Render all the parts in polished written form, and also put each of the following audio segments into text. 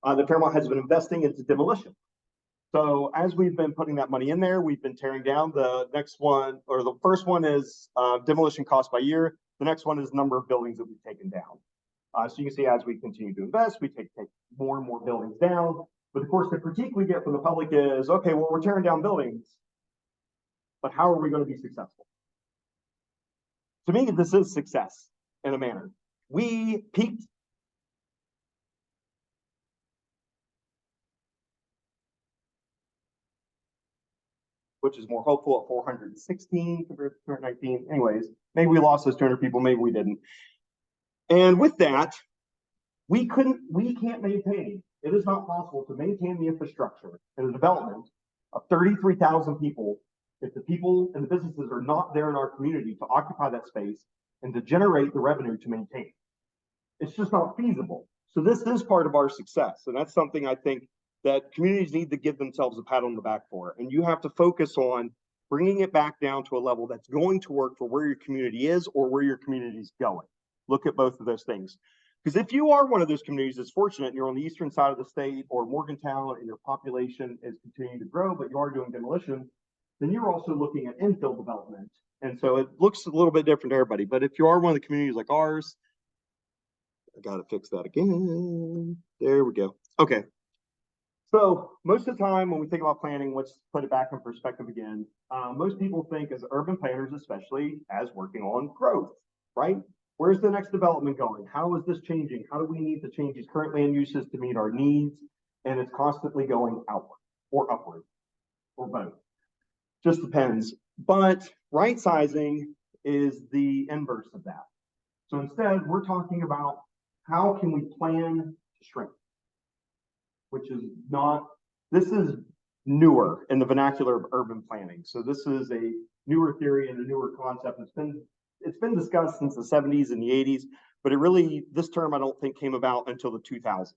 that Fairmont has been investing into demolition. So as we've been putting that money in there, we've been tearing down. The next one, or the first one is demolition cost by year. The next one is number of buildings that we've taken down. So you can see as we continue to invest, we take more and more buildings down. But of course, the critique we get from the public is, okay, well, we're tearing down buildings, but how are we going to be successful? To me, this is success in a manner. We peaked. Which is more hopeful at 416 compared to 219. Anyways, maybe we lost those 200 people, maybe we didn't. And with that, we can't maintain. It is not possible to maintain the infrastructure and the development of 33,000 people if the people and the businesses are not there in our community to occupy that space and to generate the revenue to maintain. It's just not feasible. So this is part of our success. And that's something I think that communities need to give themselves a pat on the back for. And you have to focus on bringing it back down to a level that's going to work for where your community is or where your community is going. Look at both of those things. Because if you are one of those communities that's fortunate and you're on the eastern side of the state or Morgantown and your population is continuing to grow, but you are doing demolition, then you're also looking at infill development. And so it looks a little bit different to everybody. But if you are one of the communities like ours, I got to fix that again. There we go. Okay. So most of the time when we think about planning, let's put it back in perspective again. Most people think as urban planners, especially as working on growth, right? Where's the next development going? How is this changing? How do we need to change these current land uses to meet our needs? And it's constantly going outward or upward or both. Just depends. But right sizing is the inverse of that. So instead, we're talking about how can we plan to shrink? Which is not, this is newer in the vernacular of urban planning. So this is a newer theory and a newer concept. It's been discussed since the 70s and the 80s, but it really, this term I don't think came about until the 2000s.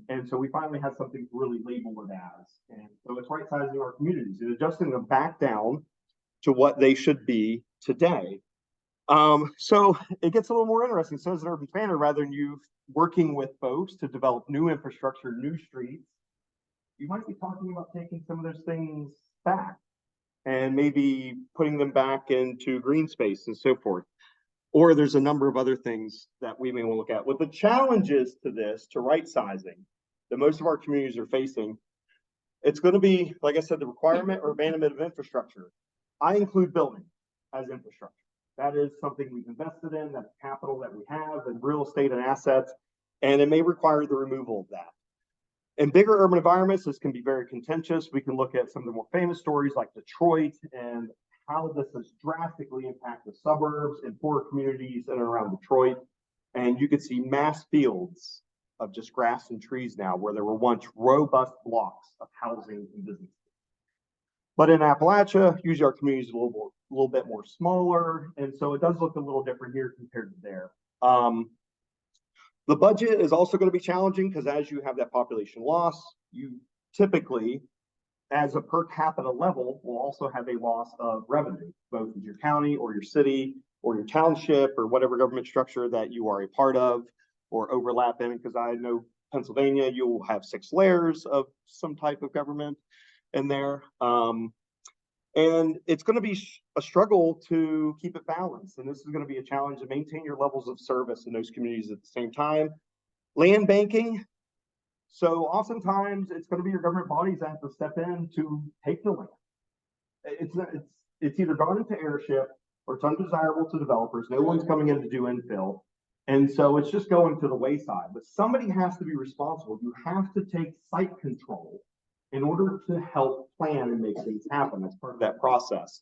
And so we finally had something to really label it as. And so it's right sizing our communities and adjusting them back down to what they should be today. So it gets a little more interesting. So as an urban planner, rather than you working with folks to develop new infrastructure, new streets, you might be talking about taking some of those things back and maybe putting them back into green space and so forth. Or there's a number of other things that we may want to look at. With the challenges to this, to right sizing, that most of our communities are facing, it's going to be, like I said, the requirement or abandonment of infrastructure. I include building as infrastructure. That is something we've invested in, that's capital that we have, and real estate and assets, and it may require the removal of that. In bigger urban environments, this can be very contentious. We can look at some of the more famous stories like Detroit and how this has drastically impacted the suburbs and poorer communities in and around Detroit. And you could see mass fields of just grass and trees now where there were once robust blocks of housing and businesses. But in Appalachia, usually our community is a little bit more smaller. And so it does look a little different here compared to there. The budget is also going to be challenging because as you have that population loss, you typically, as a per capita level, will also have a loss of revenue, both in your county or your city or your township or whatever government structure that you are a part of or overlap in. Because I know Pennsylvania, you will have 6 layers of some type of government in there. And it's going to be a struggle to keep it balanced. And this is going to be a challenge to maintain your levels of service in those communities at the same time. Land banking. So oftentimes it's going to be your government bodies that have to step in to take the land. It's either gone into airship or it's undesirable to developers. No one's coming in to do infill. And so it's just going to the wayside. But somebody has to be responsible. You have to take site control in order to help plan and make things happen. That's part of that process.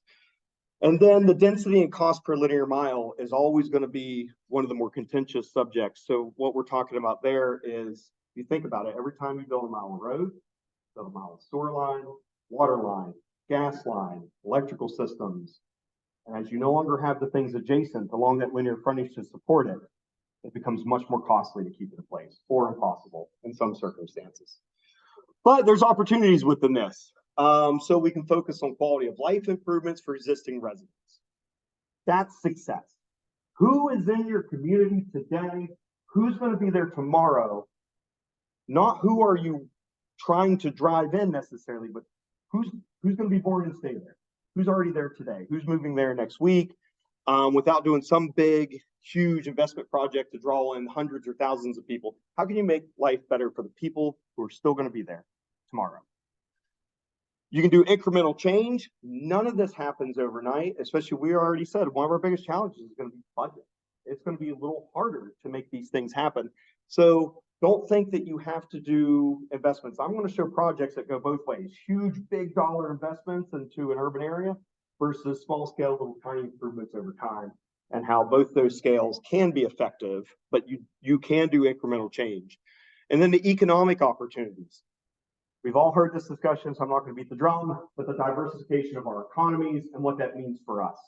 And then the density and cost per linear mile is always going to be one of the more contentious subjects. So what we're talking about there is, if you think about it, every time you build a mile of road, build a mile of sewer line, water line, gas line, electrical systems, and as you no longer have the things adjacent along that linear frontage to support it, it becomes much more costly to keep it in place or impossible in some circumstances. But there's opportunities within this. So we can focus on quality of life improvements for existing residents. That's success. Who is in your community today? Who's going to be there tomorrow? Not who are you trying to drive in necessarily, but who's going to be born and stay there? Who's already there today? Who's moving there next week? Without doing some big, huge investment project to draw in hundreds or thousands of people, how can you make life better for the people who are still going to be there tomorrow? You can do incremental change. None of this happens overnight, especially we already said one of our biggest challenges is going to be budget. It's going to be a little harder to make these things happen. So don't think that you have to do investments. I'm going to show projects that go both ways. Huge, big dollar investments into an urban area versus small scale, little tiny improvements over time, and how both those scales can be effective, but you can do incremental change. And then the economic opportunities. We've all heard this discussion, so I'm not going to beat the drum, but the diversification of our economies and what that means for us.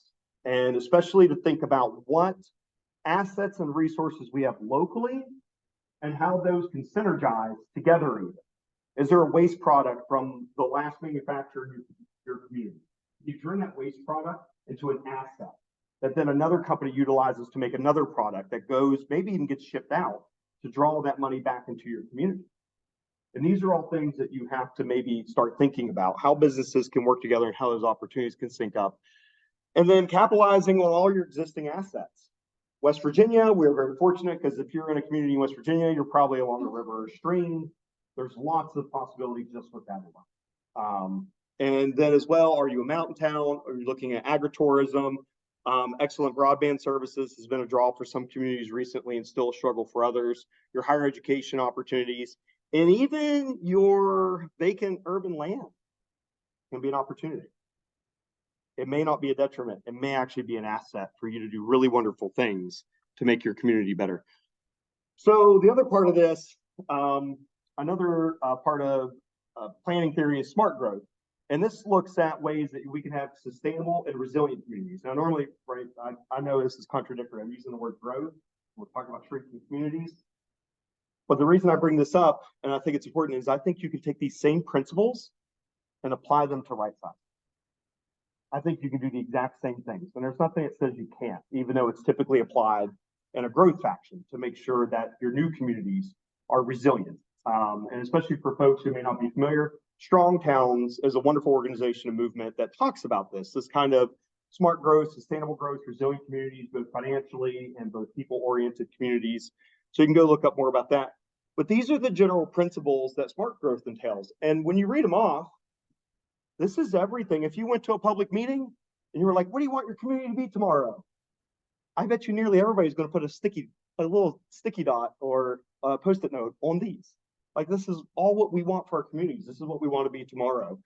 And especially to think about what assets and resources we have locally and how those can synergize together even. Is there a waste product from the last manufacturer in your community? You turn that waste product into an asset that then another company utilizes to make another product that goes, maybe even gets shipped out to draw that money back into your community. And these are all things that you have to maybe start thinking about, how businesses can work together and how those opportunities can sync up. And then capitalizing on all your existing assets. West Virginia, we're very fortunate because if you're in a community in West Virginia, you're probably along a river or stream. There's lots of possibilities just with that alone. And then as well, are you a mountain town? Are you looking at agritourism? Excellent broadband services has been a draw for some communities recently and still a struggle for others. Your higher education opportunities, and even your vacant urban land can be an opportunity. It may not be a detriment. It may actually be an asset for you to do really wonderful things to make your community better. So the other part of this, another part of planning theory is smart growth. And this looks at ways that we can have sustainable and resilient communities. Now, normally, right, I know this is contradictory. I'm using the word growth. We're talking about shrinking communities. But the reason I bring this up, and I think it's important, is I think you can take these same principles and apply them to right size. I think you can do the exact same things. And there's nothing that says you can't, even though it's typically applied in a growth faction to make sure that your new communities are resilient. And especially for folks who may not be familiar, Strong Towns is a wonderful organization and movement that talks about this kind of smart growth, sustainable growth, resilient communities, both financially and both people-oriented communities. So you can go look up more about that. But these are the general principles that smart growth entails. And when you read them off, this is everything. If you went to a public meeting and you were like, what do you want your community to be tomorrow? I bet you nearly everybody's going to put a little sticky dot or a Post-it note on these. Like, this is all what we want for our communities. This is what we want to be tomorrow.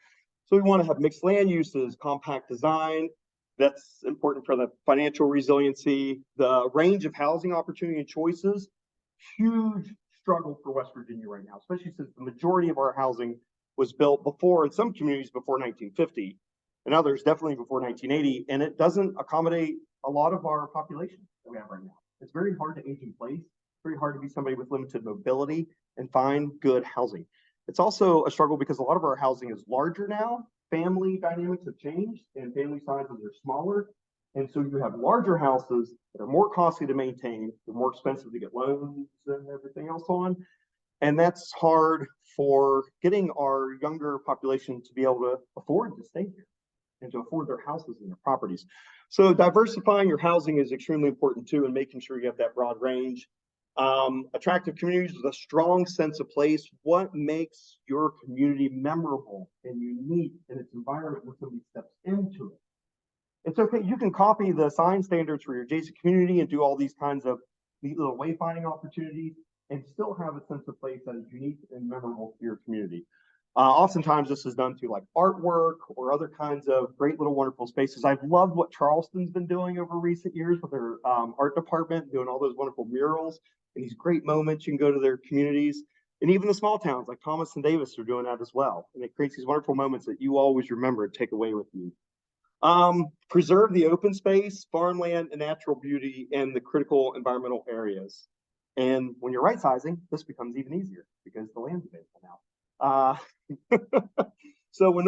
So we want to have mixed land uses, compact design. That's important for the financial resiliency, the range of housing opportunity and choices. Huge struggle for West Virginia right now, especially since the majority of our housing was built before, in some communities before 1950, and others definitely before 1980, and it doesn't accommodate a lot of our population that we have right now. It's very hard to age in place, very hard to be somebody with limited mobility and find good housing. It's also a struggle because a lot of our housing is larger now. Family dynamics have changed and family sizes are smaller. And so you have larger houses that are more costly to maintain, they're more expensive to get loans and everything else on. And that's hard for getting our younger population to be able to afford to stay here and to afford their houses and their properties. So diversifying your housing is extremely important too, and making sure you have that broad range. Attractive communities with a strong sense of place. What makes your community memorable and unique in its environment when somebody steps into it? It's okay. You can copy the sign standards for your adjacent community and do all these kinds of neat little wayfinding opportunities and still have a sense of place that is unique and memorable to your community. Oftentimes this is done through like artwork or other kinds of great little wonderful spaces. I've loved what Charleston's been doing over recent years with their art department, doing all those wonderful murals and these great moments. You can go to their communities, and even the small towns like Thomas and Davis are doing that as well. And it creates these wonderful moments that you always remember and take away with you. Preserve the open space, farmland, and natural beauty in the critical environmental areas. And when you're right sizing, this becomes even easier because the land's available now. So when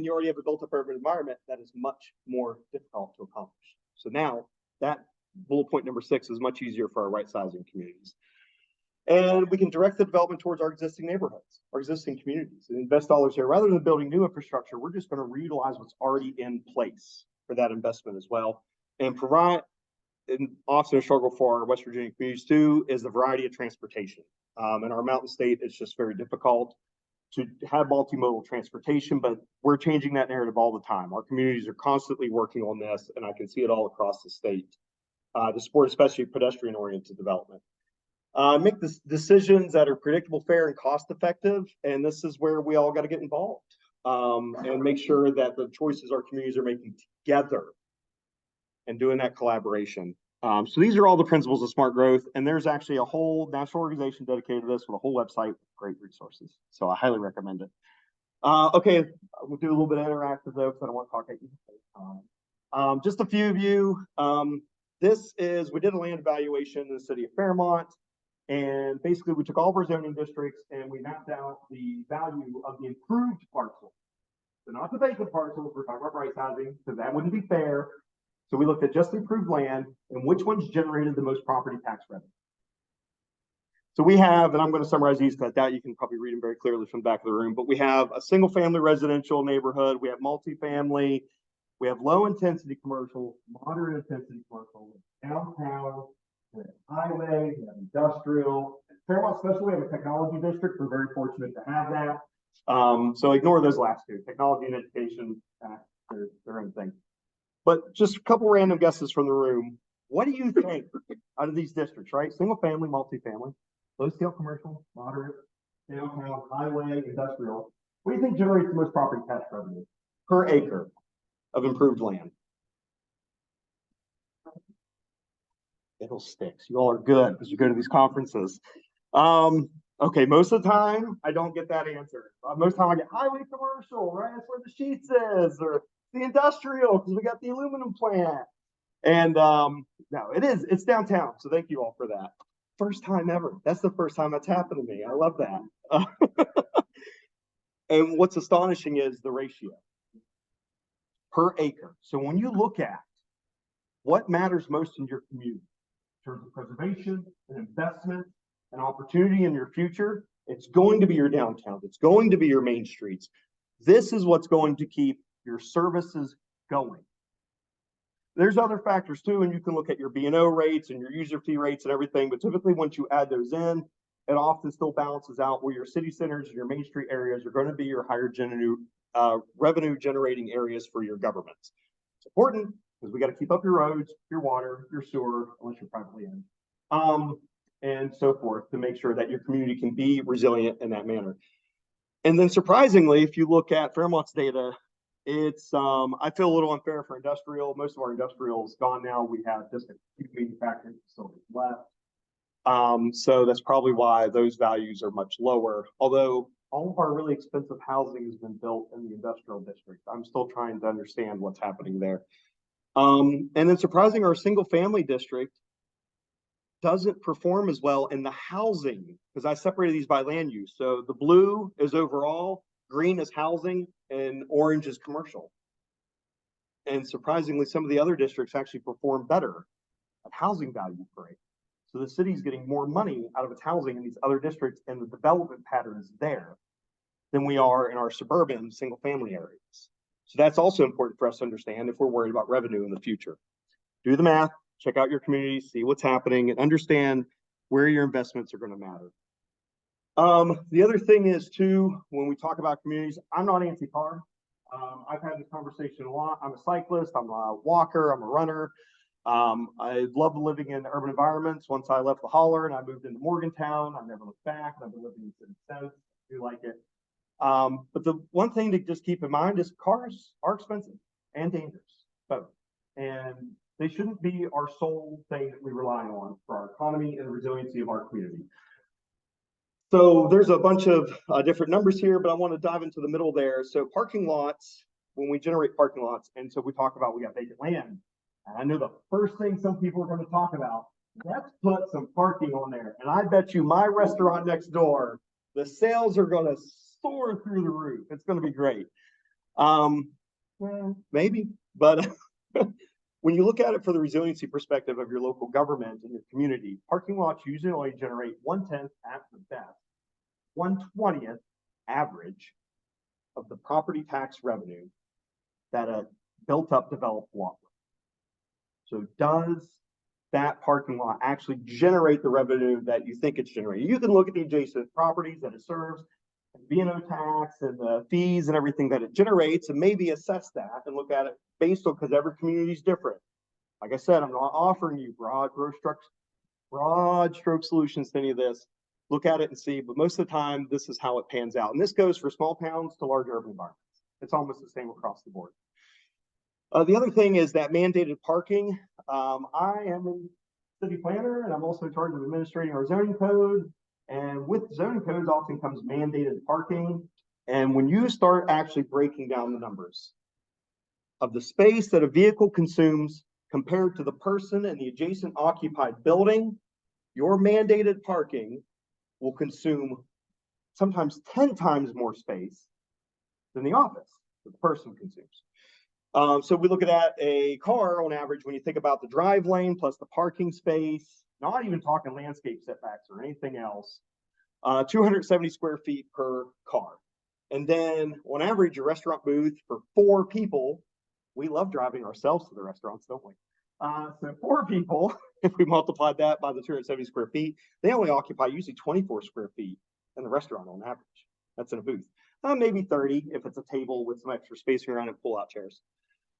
you already have a built-up urban environment, that is much more difficult to accomplish. So now that bullet point number 6 is much easier for our right sizing communities. And we can direct the development towards our existing neighborhoods, our existing communities, and invest dollars here. Rather than building new infrastructure, we're just going to reutilize what's already in place for that investment as well. And provide, and often a struggle for our West Virginia communities too, is the variety of transportation. In our mountain state, it's just very difficult to have multimodal transportation, but we're changing that narrative all the time. Our communities are constantly working on this, and I can see it all across the state to support especially pedestrian-oriented development. Make decisions that are predictable, fair, and cost-effective, and this is where we all got to get involved and make sure that the choices our communities are making together and doing that collaboration. So these are all the principles of smart growth, and there's actually a whole national organization dedicated to this with a whole website with great resources. So I highly recommend it. Okay, we'll do a little bit of interactive though, because I don't want to talk at you. Just a few of you. This is, we did a land evaluation in the city of Fairmont, and basically we took all of our zoning districts and we mapped out the value of the improved parcels. So not the vacant parcels, we're talking about right sizing, because that wouldn't be fair. So we looked at just the improved land and which ones generated the most property tax revenue. So we have, and I'm going to summarize these because that you can probably read them very clearly from the back of the room, but we have a single family residential neighborhood, we have multifamily, we have low intensity commercial, moderate intensity commercial, downtown, we have highway, we have industrial. Fairmont especially, we have a technology district. We're very fortunate to have that. So ignore those last two, technology and education, they're their own thing. But just a couple random guesses from the room. What do you think out of these districts, right? Single family, multifamily, low scale commercial, moderate, downtown, highway, industrial. What do you think generates the most property tax revenue per acre of improved land? It'll stick. You all are good because you go to these conferences. Okay, most of the time I don't get that answer. Most of the time I get highway commercial, right? That's where the Sheets is, or the industrial because we got the aluminum plant. And no, it's downtown. So thank you all for that. First time ever. That's the first time that's happened to me. I love that. And what's astonishing is the ratio per acre. So when you look at what matters most in your community in terms of preservation and investment and opportunity in your future, it's going to be your downtown. It's going to be your main streets. This is what's going to keep your services going. There's other factors too, and you can look at your B&O rates and your user fee rates and everything, but typically once you add those in, it often still balances out where your city centers and your main street areas are going to be your higher revenue generating areas for your governments. It's important because we got to keep up your roads, your water, your sewer, unless you're privately owned, and so forth to make sure that your community can be resilient in that manner. And then surprisingly, if you look at Fairmont's data, it's I feel a little unfair for industrial. Most of our industrial is gone now. We have just a few manufacturing facilities left. So that's probably why those values are much lower. Although all of our really expensive housing has been built in the industrial district. I'm still trying to understand what's happening there. And then surprising, our single family district doesn't perform as well in the housing because I separated these by land use. So the blue is overall, green is housing, and orange is commercial. And surprisingly, some of the other districts actually perform better at housing value per acre. So the city's getting more money out of its housing in these other districts and the development pattern is there than we are in our suburban single family areas. So that's also important for us to understand if we're worried about revenue in the future. Do the math, check out your community, see what's happening, and understand where your investments are going to matter. The other thing is too, when we talk about communities, I'm not anti-car. I've had this conversation a lot. I'm a cyclist, I'm a walker, I'm a runner. I love living in urban environments. Once I left the holler and I moved into Morgantown, I never looked back. I've been living in the city since. I do like it. But the one thing to just keep in mind is cars are expensive and dangerous, both. And they shouldn't be our sole thing that we rely on for our economy and the resiliency of our community. So there's a bunch of different numbers here, but I want to dive into the middle there. So parking lots, when we generate parking lots, and so we talk about we got vacant land. And I know the first thing some people are going to talk about, let's put some parking on there. And I bet you my restaurant next door, the sales are going to soar through the roof. It's going to be great. Maybe, but When you look at it for the resiliency perspective of your local government and your community, parking lots usually only generate 1/10 at the best, 1/20th average of the property tax revenue that a built-up developed lot would. So does that parking lot actually generate the revenue that you think it's generating? You can look at the adjacent properties that it serves, and B&O tax and the fees and everything that it generates, and maybe assess that and look at it based on, because every community is different. Like I said, I'm not offering you broad stroke solutions to any of this. Look at it and see, but most of the time, this is how it pans out. And this goes for small towns to large urban environments. It's almost the same across the board. The other thing is that mandated parking. I am a city planner, and I'm also in charge of administrating our zoning code. And with zoning codes often comes mandated parking. And when you start actually breaking down the numbers of the space that a vehicle consumes compared to the person in the adjacent occupied building, your mandated parking will consume sometimes 10 times more space than the office that the person consumes. So we look at a car on average, when you think about the drive lane plus the parking space, not even talking landscape setbacks or anything else, 270 square feet per car. And then on average, a restaurant booth for 4 people, we love driving ourselves to the restaurants, don't we? So 4 people, if we multiplied that by the 270 square feet, they only occupy usually 24 square feet in the restaurant on average. That's in a booth. Maybe 30 if it's a table with some extra spacing around and pull-out chairs.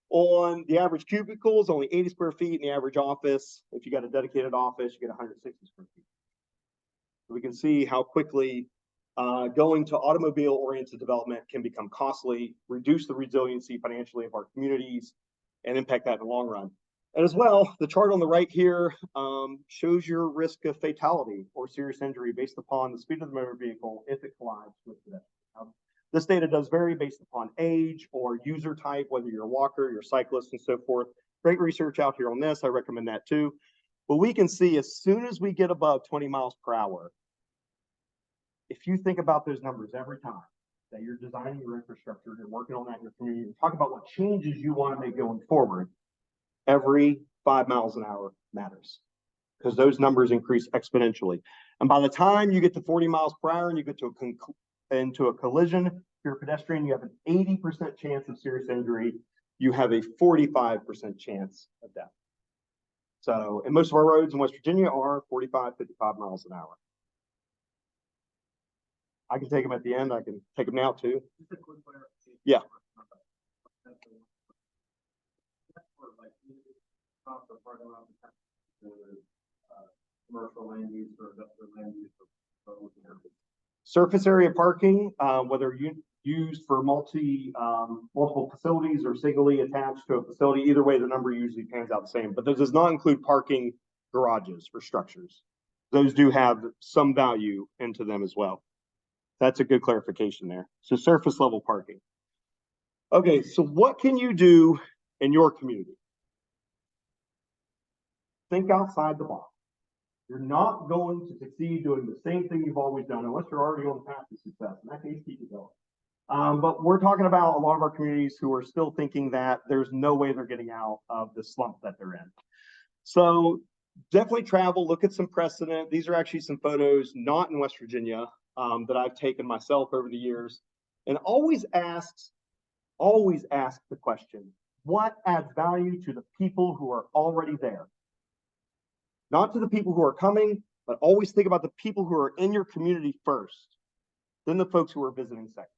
On the average cubicle is only 80 square feet. In the average office, if you got a dedicated office, you get 160 square feet. So we can see how quickly going to automobile-oriented development can become costly, reduce the resiliency financially of our communities, and impact that in the long run. And as well, the chart on the right here shows your risk of fatality or serious injury based upon the speed of the motor vehicle if it collides with pedestrians. This data does vary based upon age or user type, whether you're a walker, you're a cyclist, and so forth. Great research out here on this. I recommend that too. But we can see as soon as we get above 20 miles per hour, if you think about those numbers every time that you're designing your infrastructure, you're working on that in your community, and talk about what changes you want to make going forward, every 5 miles an hour matters because those numbers increase exponentially. And by the time you get to 40 miles per hour and you get to into a collision, if you're a pedestrian, you have an 80% chance of serious injury. You have a 45% chance of death. So, and most of our roads in West Virginia are 45, 55 miles an hour. I can take them at the end. I can take them now too. Yeah. Commercial land use or industrial land use. Surface area parking, whether used for multiple facilities or singly attached to a facility, either way, the number usually pans out the same. But this does not include parking garages or structures. Those do have some value into them as well. That's a good clarification there. So surface level parking. Okay, so what can you do in your community? Think outside the box. You're not going to succeed doing the same thing you've always done unless you're already on the path to success. In that case, keep it going. But we're talking about a lot of our communities who are still thinking that there's no way they're getting out of the slump that they're in. So definitely travel, look at some precedent. These are actually some photos not in West Virginia that I've taken myself over the years. And always ask the question, what adds value to the people who are already there? Not to the people who are coming, but always think about the people who are in your community first, then the folks who are visiting second.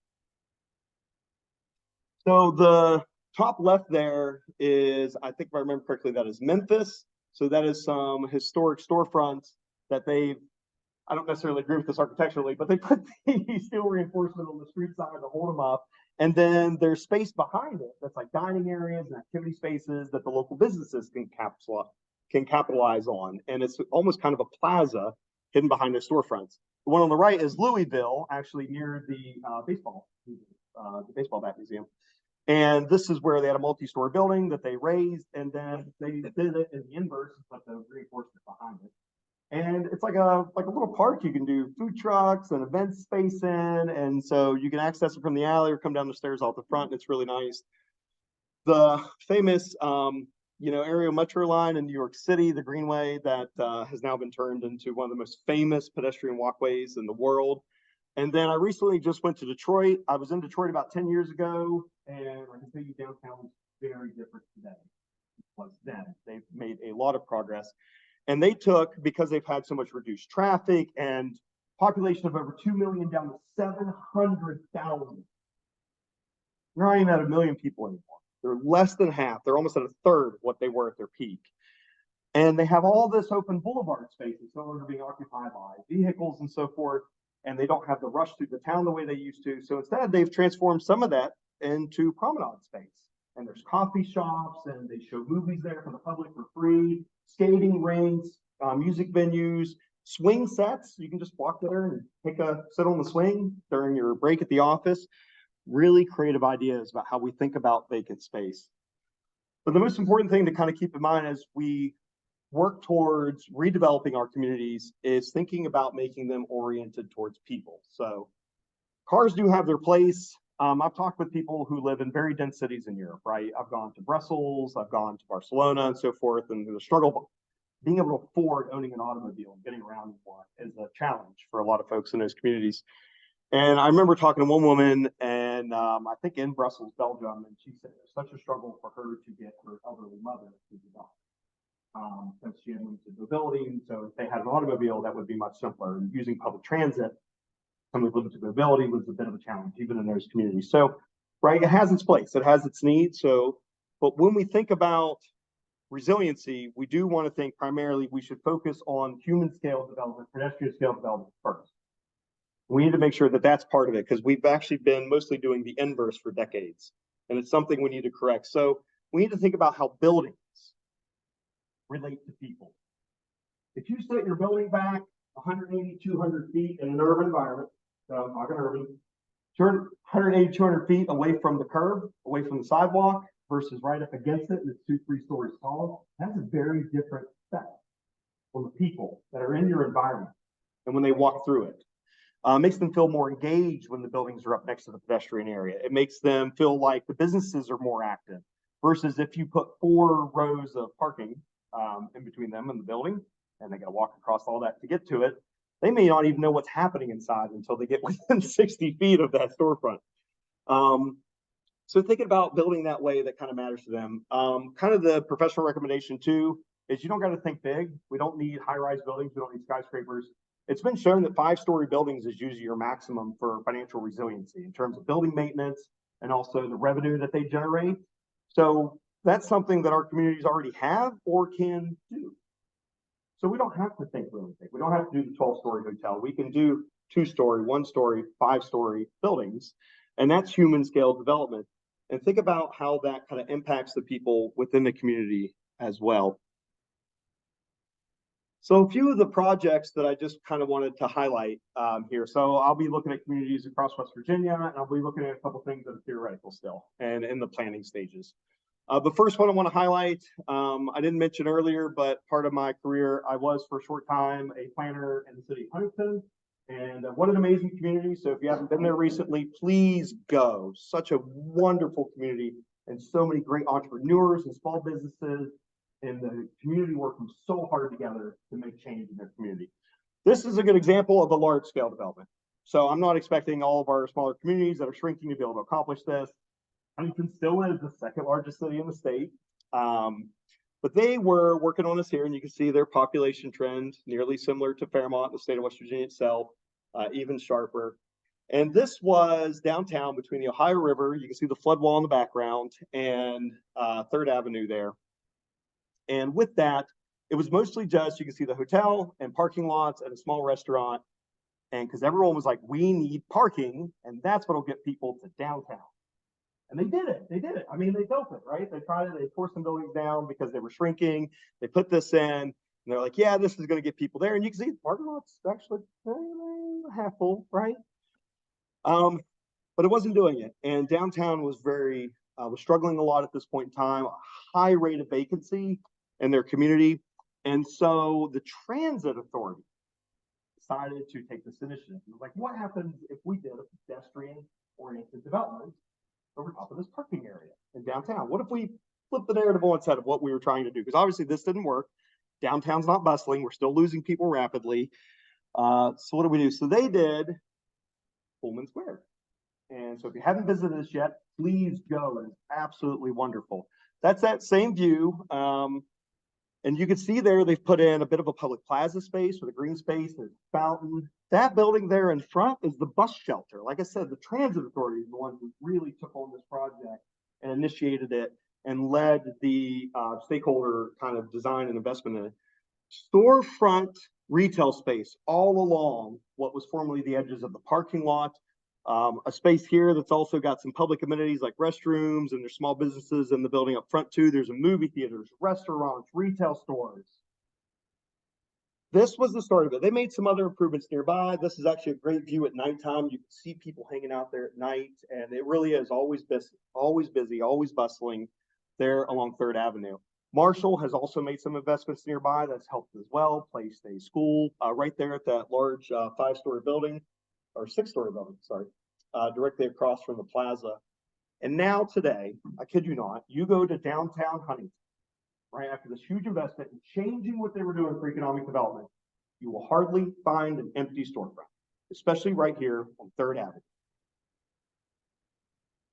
So the top left there is, I think if I remember correctly, that is Memphis. So that is some historic storefronts that I don't necessarily agree with this architecturally, but they put the steel reinforcement on the street side to hold them up. And then there's space behind it that's like dining areas and activity spaces that the local businesses can capitalize on. And it's almost kind of a plaza hidden behind the storefronts. The one on the right is Louisville, actually near the baseball bat museum. And this is where they had a multi-story building that they raised, and then they did it in the inverse, but the reinforcement behind it. And it's like a little park. You can do food trucks and event space in, and so you can access it from the alley or come down the stairs off the front. And it's really nice. The famous area metro line in New York City, the Greenway that has now been turned into one of the most famous pedestrian walkways in the world. And then I recently just went to Detroit. I was in Detroit about 10 years ago, and I can tell you downtown is very different today. It was then. They've made a lot of progress. And they took, because they've had so much reduced traffic and population of over 2 million down to 700,000. They're not even at 1 million people anymore. They're less than half. They're almost at a third of what they were at their peak. And they have all this open boulevard spaces no longer being occupied by vehicles and so forth. And they don't have the rush through the town the way they used to. So instead, they've transformed some of that into promenade space. And there's coffee shops, and they show movies there for the public for free, skating rinks, music venues, swing sets. You can just walk there and sit on the swing during your break at the office. Really creative ideas about how we think about vacant space. But the most important thing to kind of keep in mind as we work towards redeveloping our communities is thinking about making them oriented towards people. So cars do have their place. I've talked with people who live in very dense cities in Europe, right? I've gone to Brussels, I've gone to Barcelona and so forth, and the struggle being able to afford owning an automobile and getting around in one is a challenge for a lot of folks in those communities. And I remember talking to one woman, and I think in Brussels, Belgium, and she said it was such a struggle for her to get her elderly mother to the doctor since she had limited mobility. And so if they had an automobile, that would be much simpler. And using public transit, someone with limited mobility was a bit of a challenge, even in those communities. So, right, it has its place, it has its needs. So, but when we think about resiliency, we do want to think primarily we should focus on human scale development, pedestrian scale development first. We need to make sure that that's part of it, because we've actually been mostly doing the inverse for decades, and it's something we need to correct. So we need to think about how buildings relate to people. If you set your building back 180, 200 feet in an urban environment, so I'm talking urban, 180, 200 feet away from the curb, away from the sidewalk, versus right up against it, and it's 2-3 stories tall, that's a very different effect on the people that are in your environment and when they walk through it. Makes them feel more engaged when the buildings are up next to the pedestrian area. It makes them feel like the businesses are more active versus if you put 4 rows of parking in between them and the building, and they got to walk across all that to get to it. They may not even know what's happening inside until they get within 60 feet of that storefront. So thinking about building that way, that kind of matters to them. Kind of the professional recommendation too is you don't got to think big. We don't need high-rise buildings. We don't need skyscrapers. It's been shown that 5-story buildings is usually your maximum for financial resiliency in terms of building maintenance and also the revenue that they generate. So that's something that our communities already have or can do. So we don't have to think really big. We don't have to do the 12-story hotel. We can do 2-story, 1-story, 5-story buildings, and that's human scale development. And think about how that kind of impacts the people within the community as well. So a few of the projects that I just kind of wanted to highlight here. So I'll be looking at communities across West Virginia, and I'll be looking at a couple things that are theoretical still and in the planning stages. The first one I want to highlight, I didn't mention earlier, but part of my career, I was for a short time a planner in the city of Huntington. And what an amazing community. So if you haven't been there recently, please go. Such a wonderful community and so many great entrepreneurs and small businesses and the community working so hard together to make change in their community. This is a good example of a large scale development. So I'm not expecting all of our smaller communities that are shrinking to be able to accomplish this. Huntington still is the second largest city in the state. But they were working on this here, and you can see their population trend, nearly similar to Fairmont, the state of West Virginia itself, even sharper. And this was downtown between the Ohio River. You can see the flood wall in the background and 3rd Avenue there. And with that, it was mostly just, you can see the hotel and parking lots and a small restaurant. And because everyone was like, we need parking, and that's what will get people to downtown. And they did it. I mean, they built it, right? They forced some buildings down because they were shrinking. They put this in, and they're like, yeah, this is going to get people there. And you can see the parking lot's actually half full, right? But it wasn't doing it. And downtown was was struggling a lot at this point in time, a high rate of vacancy in their community. And so the transit authority decided to take this initiative. It was like, what happens if we did a pedestrian-oriented development over top of this parking area in downtown? What if we flip the narrative on its head of what we were trying to do, because obviously this didn't work. Downtown's not bustling. We're still losing people rapidly. So what do we do? So they did Pullman Square. And so if you haven't visited this yet, please go. It's absolutely wonderful. That's that same view. And you can see there, they've put in a bit of a public plaza space with a green space, there's a fountain. That building there in front is the bus shelter. Like I said, the transit authority is the one who really took on this project and initiated it and led the stakeholder kind of design and investment in it. Storefront retail space all along what was formerly the edges of the parking lot. A space here that's also got some public amenities like restrooms, and there's small businesses in the building up front too. There's a movie theaters, restaurants, retail stores. This was the start of it. They made some other improvements nearby. This is actually a great view at nighttime. You can see people hanging out there at night, and it really is always busy, always bustling there along 3rd Avenue. Marshall has also made some investments nearby that's helped as well. Placed a school right there at that large 5-story building, or 6-story building, sorry, directly across from the plaza. And now today, I kid you not, you go to downtown Huntington, right after this huge investment in changing what they were doing for economic development, you will hardly find an empty storefront, especially right here on 3rd Avenue.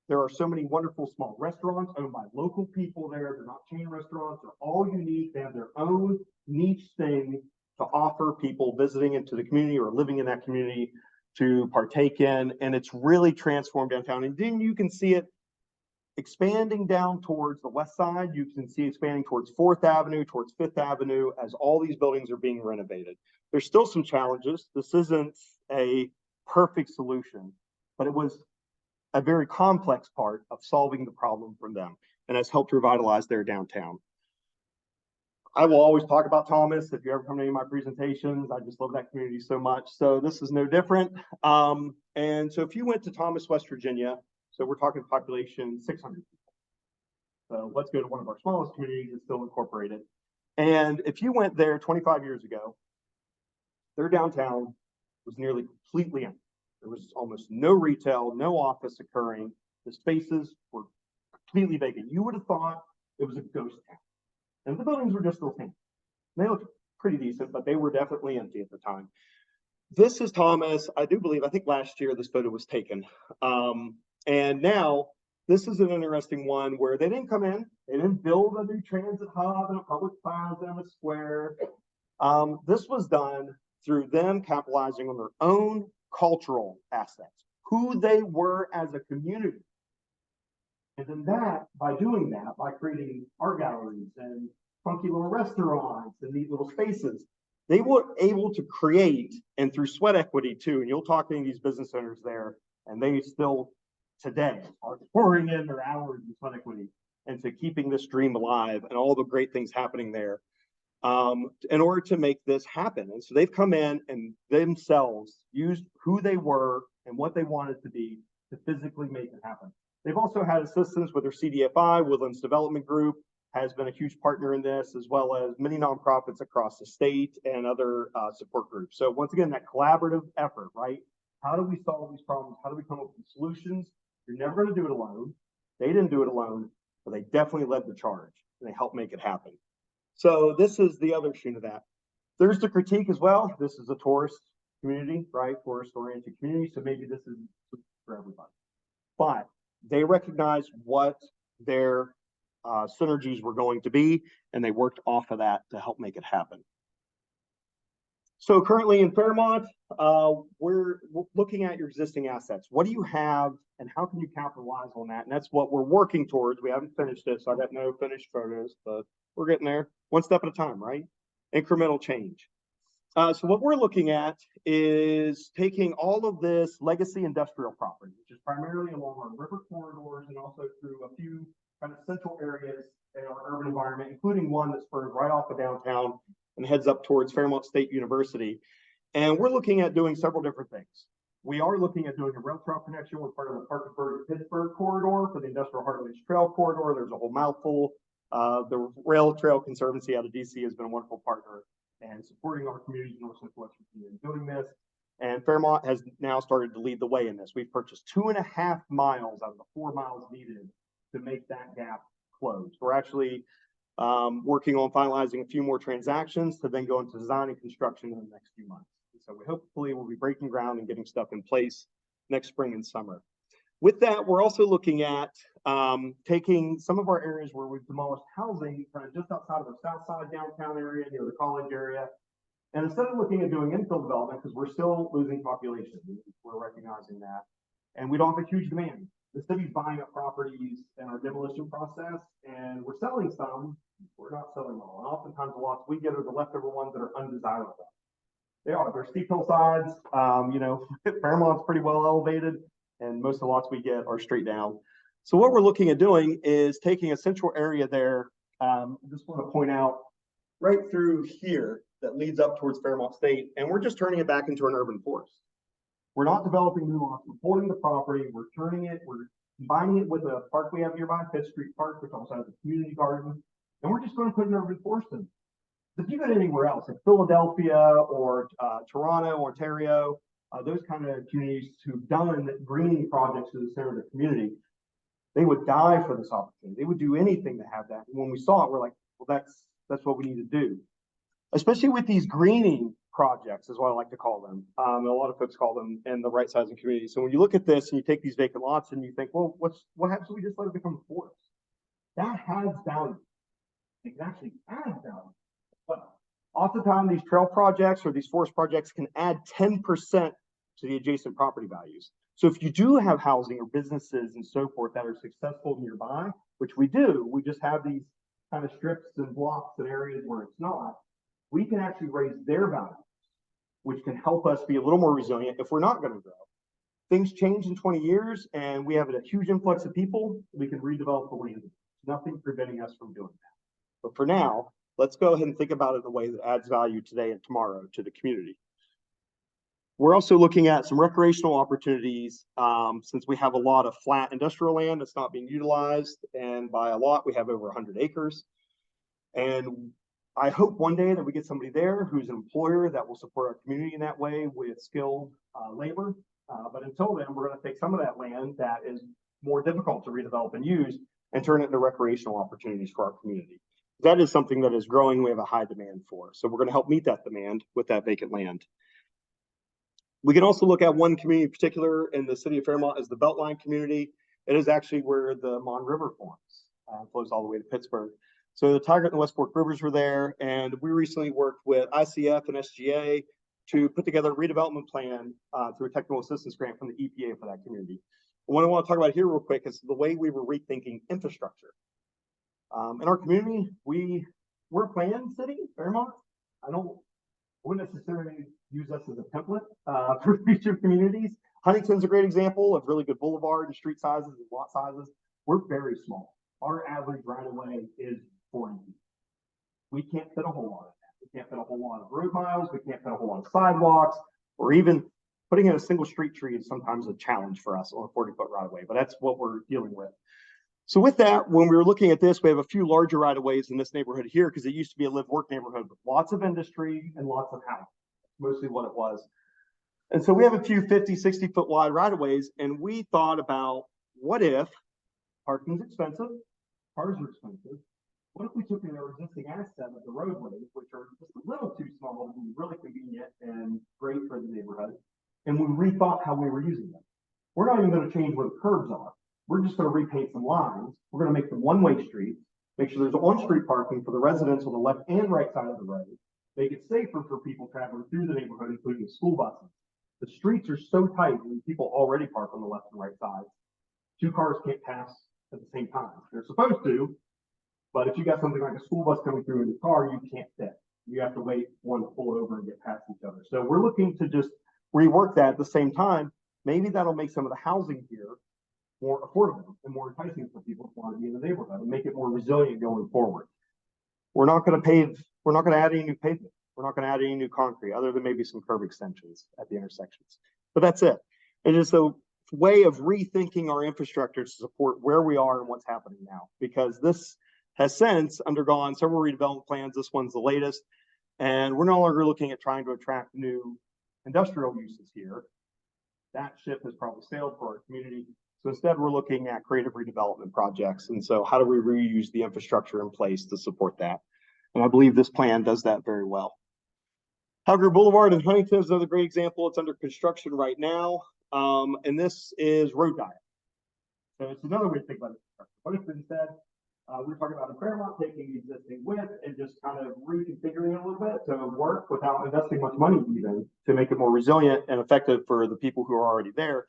There are so many wonderful small restaurants owned by local people there. They're not chain restaurants. They're all unique. They have their own niche thing to offer people visiting into the community or living in that community to partake in. And it's really transformed downtown. And then you can see it expanding down towards the west side. You can see expanding towards 4th Avenue, towards 5th Avenue, as all these buildings are being renovated. There's still some challenges. This isn't a perfect solution, but it was a very complex part of solving the problem for them, and has helped revitalize their downtown. I will always talk about Thomas. If you ever come to any of my presentations, I just love that community so much. So this is no different. And so if you went to Thomas, West Virginia, so we're talking population 600 people. So let's go to one of our smallest communities that's still incorporated. And if you went there 25 years ago, their downtown was nearly completely empty. There was almost no retail, no office occurring. The spaces were completely vacant. You would have thought it was a ghost town. And the buildings were just still standing. They looked pretty decent, but they were definitely empty at the time. This is Thomas. I think last year this photo was taken. And now this is an interesting one where they didn't come in. They didn't build a new transit hub and a public plaza and a square. This was done through them capitalizing on their own cultural assets, who they were as a community. And then by doing that, by creating art galleries and funky little restaurants and neat little spaces, they were able to create, and through sweat equity too, and you'll talk to these business owners there, and they still today are pouring in their hours in sweat equity into keeping this dream alive and all the great things happening there in order to make this happen. And so they've come in and themselves used who they were and what they wanted to be to physically make it happen. They've also had assistance with their CDFI, Woodlands Development Group has been a huge partner in this, as well as many nonprofits across the state and other support groups. So once again, that collaborative effort, right? How do we solve these problems? How do we come up with solutions? You're never going to do it alone. They didn't do it alone, but they definitely led the charge and they helped make it happen. So this is the other shoe to that. There's the critique as well. This is a tourist community, right? Tourist-oriented community. So maybe this is for everybody. But they recognized what their synergies were going to be, and they worked off of that to help make it happen. So currently in Fairmont, we're looking at your existing assets. What do you have and how can you capitalize on that? And that's what we're working towards. We haven't finished it, so I got no finished photos, but we're getting there one step at a time, right? Incremental change. So what we're looking at is taking all of this legacy industrial property, which is primarily along our river corridors and also through a few kind of central areas in our urban environment, including one that spurs right off of downtown and heads up towards Fairmont State University. And we're looking at doing several different things. We are looking at doing a rail trail connection with part of the Parkersburg-Pittsburgh corridor for the Industrial Heartlands Trail corridor. There's a whole mouthful. The Rail Trail Conservancy out of DC has been a wonderful partner and supporting our communities in North Central West Virginia in doing this. And Fairmont has now started to lead the way in this. We've purchased 2.5 miles out of the 4 miles needed to make that gap closed. We're actually working on finalizing a few more transactions to then go into design and construction in the next few months. So we hopefully will be breaking ground and getting stuff in place next spring and summer. With that, we're also looking at taking some of our areas where we've demolished housing kind of just outside of the south side downtown area, near the college area. And instead of looking at doing infill development, because we're still losing population, we're recognizing that, and we don't have a huge demand. The city's buying up properties in our demolition process, and we're selling some, we're not selling all. And oftentimes the lots we get are the leftover ones that are undesirable. They are, they're steep hillsides, you know, Fairmont's pretty well elevated, and most of the lots we get are straight down. So what we're looking at doing is taking a central area there. I just want to point out right through here that leads up towards Fairmont State, and we're just turning it back into an urban forest. We're not developing new lots, we're holding the property, we're turning it, we're combining it with a park we have nearby, Fifth Street Park, which also has a community garden, and we're just going to put an urban forest in. If you go anywhere else, like Philadelphia or Toronto, Ontario, those kind of communities who've done greening projects to the center of the community, they would die for this opportunity. They would do anything to have that. And when we saw it, we're like, well, that's what we need to do. Especially with these greening projects, is what I like to call them. A lot of folks call them in the right sizing community. So when you look at this and you take these vacant lots and you think, well, what happens if we just let it become a forest? That has value. It actually adds value. But oftentimes these trail projects or these forest projects can add 10% to the adjacent property values. So if you do have housing or businesses and so forth that are successful nearby, which we do, we just have these kind of strips and blocks and areas where it's not, we can actually raise their values, which can help us be a little more resilient if we're not going to grow. Things change in 20 years and we have a huge influx of people, we can redevelop the land. Nothing preventing us from doing that. But for now, let's go ahead and think about it in a way that adds value today and tomorrow to the community. We're also looking at some recreational opportunities since we have a lot of flat industrial land that's not being utilized. And by a lot, we have over 100 acres. And I hope one day that we get somebody there who's an employer that will support our community in that way with skilled labor. But until then, we're going to take some of that land that is more difficult to redevelop and use and turn it into recreational opportunities for our community. That is something that is growing. We have a high demand for. So we're going to help meet that demand with that vacant land. We can also look at one community in particular in the city of Fairmont as the Beltline community. It is actually where the Mon River forms, flows all the way to Pittsburgh. So the Tigard and the West Fork Rivers were there, and we recently worked with ICF and SGA to put together a redevelopment plan through a technical assistance grant from the EPA for that community. What I want to talk about here real quick is the way we were rethinking infrastructure. In our community, we're a planned city, Fairmont. I wouldn't necessarily use us as a template for future communities. Huntington's a great example of really good boulevard and street sizes and lot sizes. We're very small. Our average right of way is 40 feet. We can't fit a whole lot of that. We can't fit a whole lot of road miles. We can't fit a whole lot of sidewalks, or even putting in a single street tree is sometimes a challenge for us on a 40-foot right of way, but that's what we're dealing with. So with that, when we were looking at this, we have a few larger right of ways in this neighborhood here because it used to be a live-work neighborhood with lots of industry and lots of housing, mostly what it was. And so we have a few 50, 60-foot wide right of ways, and we thought about what if parking's expensive, cars are expensive. What if we took in our existing asset of the roadways, which are just a little too small to be really convenient and great for the neighborhood, and we rethought how we were using them? We're not even going to change where the curbs are. We're just going to repaint some lines. We're going to make them one-way streets, make sure there's on-street parking for the residents on the left and right side of the road, make it safer for people traveling through the neighborhood, including the school buses. The streets are so tight and people already park on the left and right side. Two cars can't pass at the same time. They're supposed to, but if you got something like a school bus coming through in your car, you can't fit. You have to wait one to pull over and get past each other. So we're looking to just rework that at the same time. Maybe that'll make some of the housing here more affordable and more enticing for people who want to be in the neighborhood and make it more resilient going forward. We're not going to add any new pavement. We're not going to add any new concrete other than maybe some curb extensions at the intersections. But that's it. It is a way of rethinking our infrastructure to support where we are and what's happening now, because this has since undergone several redevelopment plans. This one's the latest. And we're no longer looking at trying to attract new industrial uses here. That ship has probably sailed for our community. So instead, we're looking at creative redevelopment projects. And so how do we reuse the infrastructure in place to support that? And I believe this plan does that very well. Hugger Boulevard in Huntington is another great example. It's under construction right now. And this is road diet. So it's another way to think about it. What if instead, we're talking about in Fairmont taking the existing width and just kind of reconfiguring it a little bit to work without investing much money even to make it more resilient and effective for the people who are already there.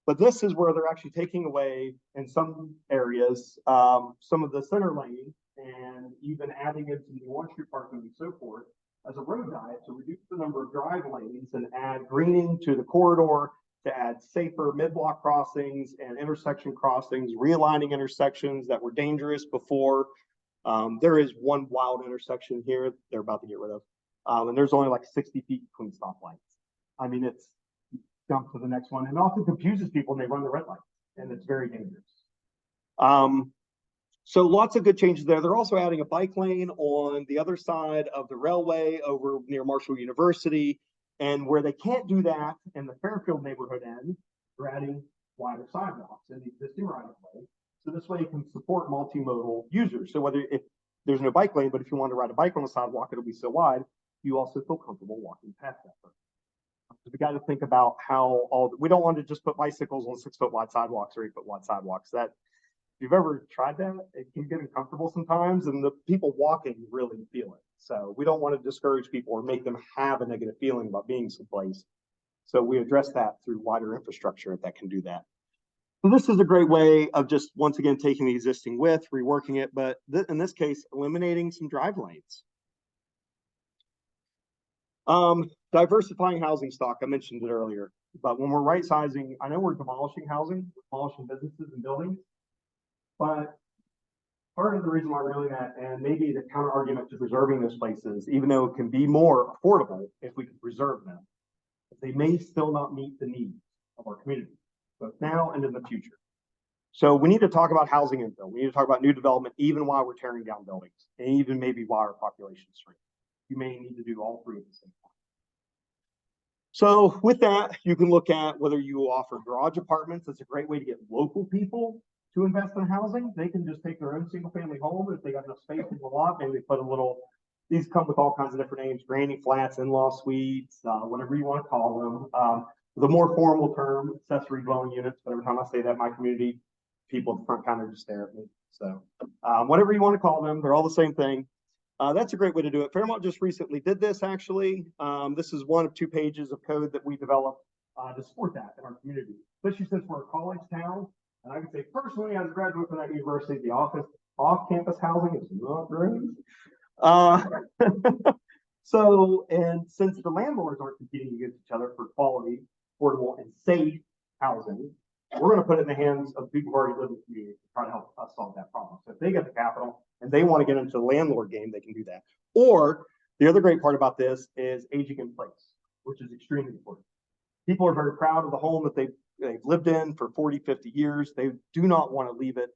But this is where they're actually taking away, in some areas, some of the center lane and even adding into the on-street parking and so forth as a road diet to reduce the number of drive lanes and add greening to the corridor, to add safer mid-block crossings and intersection crossings, realigning intersections that were dangerous before. There is one wild intersection here they're about to get rid of. And there's only like 60 feet between stoplights. I mean, it's jump to the next one. And it often confuses people when they run the red light, and it's very dangerous. So lots of good changes there. They're also adding a bike lane on the other side of the railway over near Marshall University. And where they can't do that in the Fairfield neighborhood end, they're adding wider sidewalks in the existing right of way. So this way it can support multimodal users. So whether if there's no bike lane, but if you want to ride a bike on the sidewalk, it'll be so wide, you also feel comfortable walking past that person. We got to think about how we don't want to just put bicycles on 6 foot wide sidewalks or 8 foot wide sidewalks. That if you've ever tried that, it can get uncomfortable sometimes, and the people walking really feel it. So we don't want to discourage people or make them have a negative feeling about being someplace. So we address that through wider infrastructure that can do that. So this is a great way of just, once again, taking the existing width, reworking it, but in this case, eliminating some drive lanes. Diversifying housing stock, I mentioned it earlier, but when we're right sizing, I know we're demolishing housing, demolishing businesses and buildings, but part of the reason why we're doing that, and maybe the counter argument to preserving those places, even though it can be more affordable if we can preserve them, they may still not meet the needs of our community, both now and in the future. So we need to talk about housing infill. We need to talk about new development, even while we're tearing down buildings, and even maybe while our population shrinks. You may need to do all three at the same time. So with that, you can look at whether you offer garage apartments. That's a great way to get local people to invest in housing. They can just take their own single family home. If they got enough space in the lot, maybe they put a little, these come with all kinds of different names, granny flats, in-law suites, whatever you want to call them. The more formal term, accessory dwelling units, but every time I say that in my community, people at the front counter just stare at me. So whatever you want to call them, they're all the same thing. That's a great way to do it. Fairmont just recently did this, actually. This is one of 2 pages of code that we developed to support that in our community, especially since we're a college town. And I can say personally, as a graduate from that university, the off-campus housing is not great. So, and since the landlords aren't competing against each other for quality, affordable, and safe housing, we're going to put it in the hands of people who already live in the community to try to help us solve that problem. So if they get the capital and they want to get into the landlord game, they can do that. Or the other great part about this is aging in place, which is extremely important. People are very proud of the home that they've lived in for 40, 50 years. They do not want to leave it.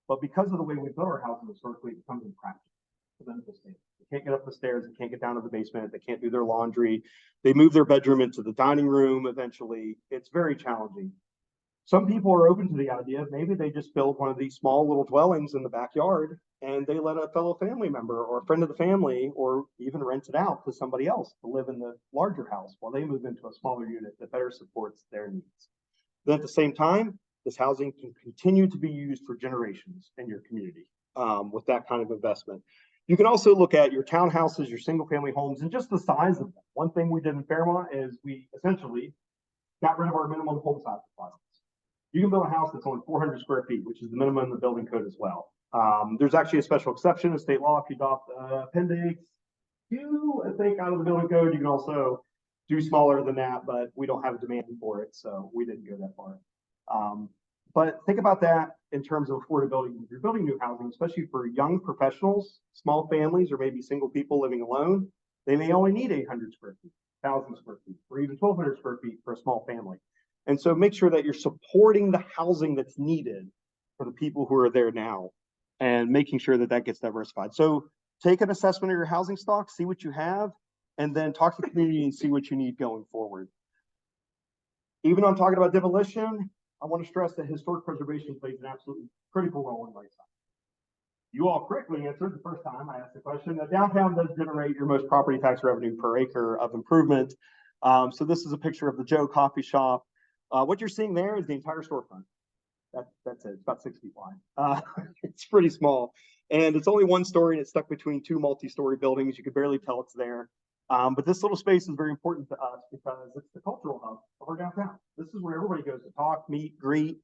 But because of the way we built our houses historically, it becomes impractical for them to stay. They can't get up the stairs. They can't get down to the basement. They can't do their laundry. They move their bedroom into the dining room eventually. It's very challenging. Some people are open to the idea of maybe they just build one of these small little dwellings in the backyard and they let a fellow family member or a friend of the family or even rent it out to somebody else to live in the larger house while they move into a smaller unit that better supports their needs. Then at the same time, this housing can continue to be used for generations in your community with that kind of investment. You can also look at your townhouses, your single family homes, and just the size of them. One thing we did in Fairmont is we essentially got rid of our minimum home size requirements. You can build a house that's only 400 square feet, which is the minimum in the building code as well. There's actually a special exception in state law. If you adopt appendix 2, I think, out of the building code, you can also do smaller than that, but we don't have a demand for it, so we didn't go that far. But think about that in terms of affordability. If you're building new housing, especially for young professionals, small families, or maybe single people living alone, they may only need 800 square feet, 1,000 square feet, or even 1,200 square feet for a small family. And so make sure that you're supporting the housing that's needed for the people who are there now and making sure that that gets diversified. So take an assessment of your housing stock, see what you have, and then talk to the community and see what you need going forward. Even though I'm talking about demolition, I want to stress that historic preservation plays an absolutely critical role in Lakeside. You all correctly answered the first time I asked the question. The downtown does generate your most property tax revenue per acre of improvement. So this is a picture of the Joe Coffee Shop. What you're seeing there is the entire storefront. That's it. It's about 6 feet wide. It's pretty small. And it's only one story and it's stuck between two multi-story buildings. You could barely tell it's there. But this little space is very important to us because it's the cultural hub of our downtown. This is where everybody goes to talk, meet, greet,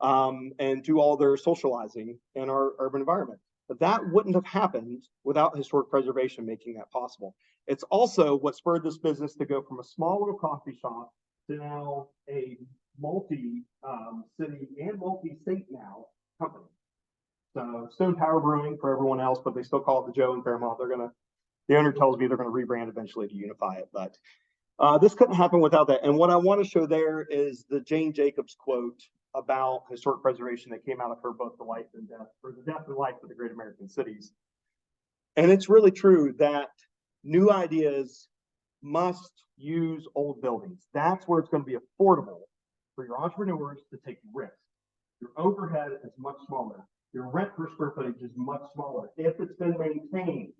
and do all their socializing in our urban environment. But that wouldn't have happened without historic preservation making that possible. It's also what spurred this business to go from a small little coffee shop to now a multi-city and multi-state now company. So Stone Tower Brewing for everyone else, but they still call it the Joe in Fairmont. The owner tells me they're going to rebrand eventually to unify it, but this couldn't happen without that. And what I want to show there is the Jane Jacobs quote about historic preservation that came out of her book, The Life and Death, or The Death and Life of the Great American Cities. And it's really true that new ideas must use old buildings. That's where it's going to be affordable for your entrepreneurs to take risks. Your overhead is much smaller. Your rent per square footage is much smaller. If it's been maintained,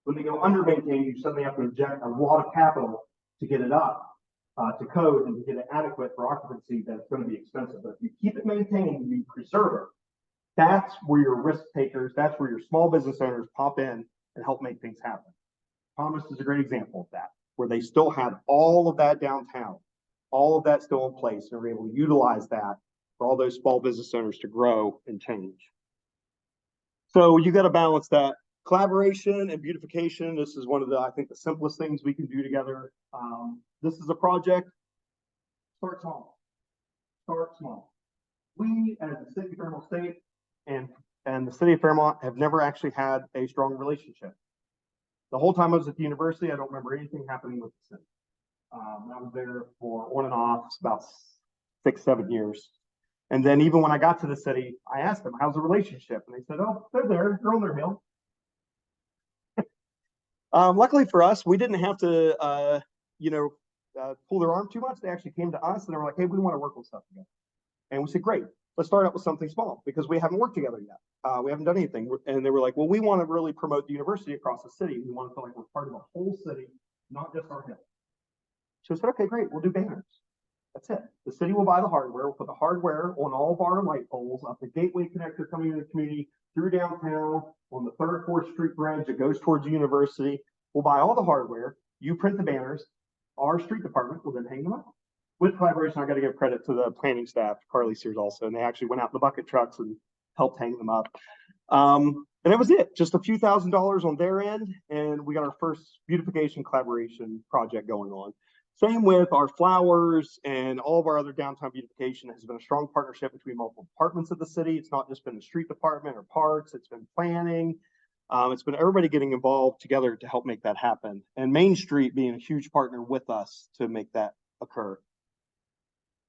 when they go under maintained, you suddenly have to inject a lot of capital to get it up to code and to get it adequate for occupancy. That's going to be expensive. But if you keep it maintained, you preserve it. That's where your risk takers, that's where your small business owners pop in and help make things happen. Thomas is a great example of that, where they still had all of that downtown, all of that still in place, and are able to utilize that for all those small business owners to grow and change. So you got to balance that collaboration and beautification. This is one of the, I think, the simplest things we can do together. This is a project. Start small. Start small. We, as the city of Fairmont State and the city of Fairmont, have never actually had a strong relationship. The whole time I was at the university, I don't remember anything happening with the city. I was there for on and off about 6, 7 years. And then even when I got to the city, I asked them, how's the relationship? And they said, oh, they're there, they're on their hill. Luckily for us, we didn't have to, pull their arm too much. They actually came to us and they were like, hey, we want to work on stuff together. And we said, great, let's start out with something small because we haven't worked together yet. We haven't done anything. And they were like, well, we want to really promote the university across the city. We want to feel like we're part of the whole city, not just our hill. So I said, okay, great, we'll do banners. That's it. The city will buy the hardware. We'll put the hardware on all of our light poles, up the gateway connector coming into the community, through downtown, on the 3rd, 4th Street bridge that goes towards the university. We'll buy all the hardware. You print the banners. Our street department will then hang them up. With collaboration, I got to give credit to the planning staff, Carly Sears also, and they actually went out in the bucket trucks and helped hang them up. And that was it. Just a few $1,000s on their end, and we got our first beautification collaboration project going on. Same with our flowers and all of our other downtown beautification has been a strong partnership between multiple departments of the city. It's not just been the street department or parks, it's been planning. It's been everybody getting involved together to help make that happen. And Main Street being a huge partner with us to make that occur.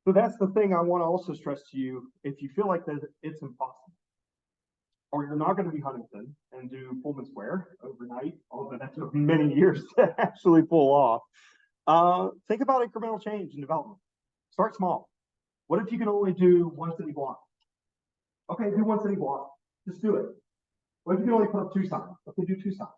So that's the thing I want to also stress to you. If you feel like that it's impossible, or you're not going to be Huntington and do Pullman Square overnight, although that took many years to actually pull off. Think about incremental change and development. Start small. What if you can only do one city block? Okay, do one city block. Just do it. What if you can only put up 2 signs? Okay, do 2 signs.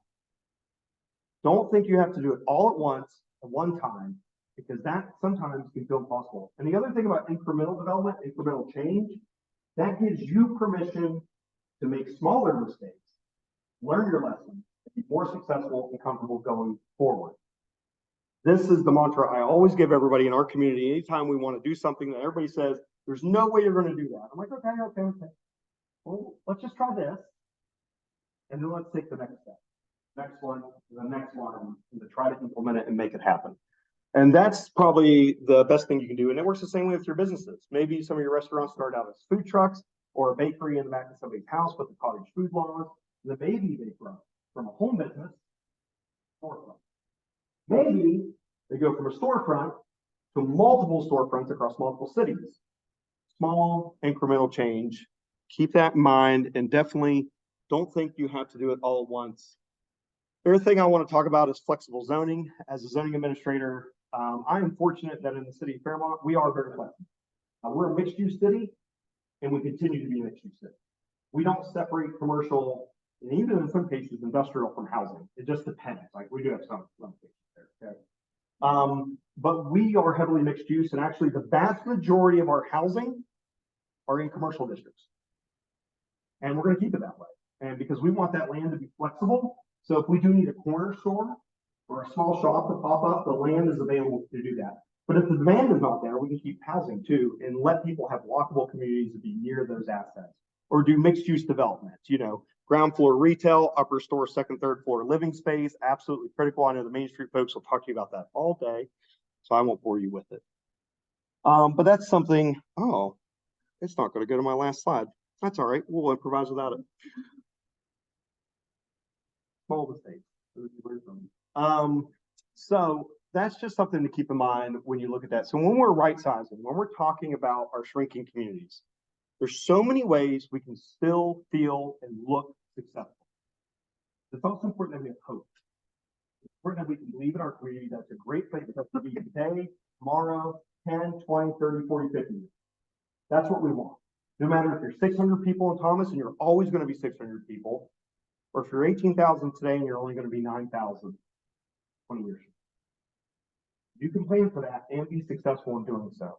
Don't think you have to do it all at once at one time, because that sometimes can feel impossible. And the other thing about incremental development, incremental change, that gives you permission to make smaller mistakes, learn your lessons, and be more successful and comfortable going forward. This is the mantra I always give everybody in our community. Anytime we want to do something that everybody says, there's no way you're going to do that. I'm like, okay. Well, let's just try this. And then let's take the next step. Next one, the next one, and to try to implement it and make it happen. And that's probably the best thing you can do. And it works the same way with your businesses. Maybe some of your restaurants start out as food trucks or a bakery in the back of somebody's house with the cottage food laws. And then maybe they grow from a home business storefront. Maybe they go from a storefront to multiple storefronts across multiple cities. Small incremental change. Keep that in mind, and definitely don't think you have to do it all at once. The other thing I want to talk about is flexible zoning. As a zoning administrator, I am fortunate that in the city of Fairmont, we are very flexible. We're a mixed use city, and we continue to be a mixed use city. We don't separate commercial and even in some cases industrial from housing. It just depends. Like we do have some cases there. Okay. But we are heavily mixed use, and actually the vast majority of our housing are in commercial districts. And we're going to keep it that way. And because we want that land to be flexible. So if we do need a corner store or a small shop to pop up, the land is available to do that. But if the demand is not there, we can keep housing too and let people have walkable communities to be near those assets, or do mixed use developments, you know, ground floor retail, upper store, second, third floor living space, absolutely critical. I know the Main Street folks will talk to you about that all day, so I won't bore you with it. But that's something, oh, it's not going to go to my last slide. That's all right. We'll improvise without it. Small mistake. So that's just something to keep in mind when you look at that. So when we're right sizing, when we're talking about our shrinking communities, there's so many ways we can still feel and look successful. It's also important that we have hope. It's important that we can believe in our community. That's a great place for us to be today, tomorrow, 10, 20, 30, 40, 50 years. That's what we want. No matter if you're 600 people in Thomas and you're always going to be 600 people, or if you're 18,000 today and you're only going to be 9,000 20 years. You can plan for that and be successful in doing so.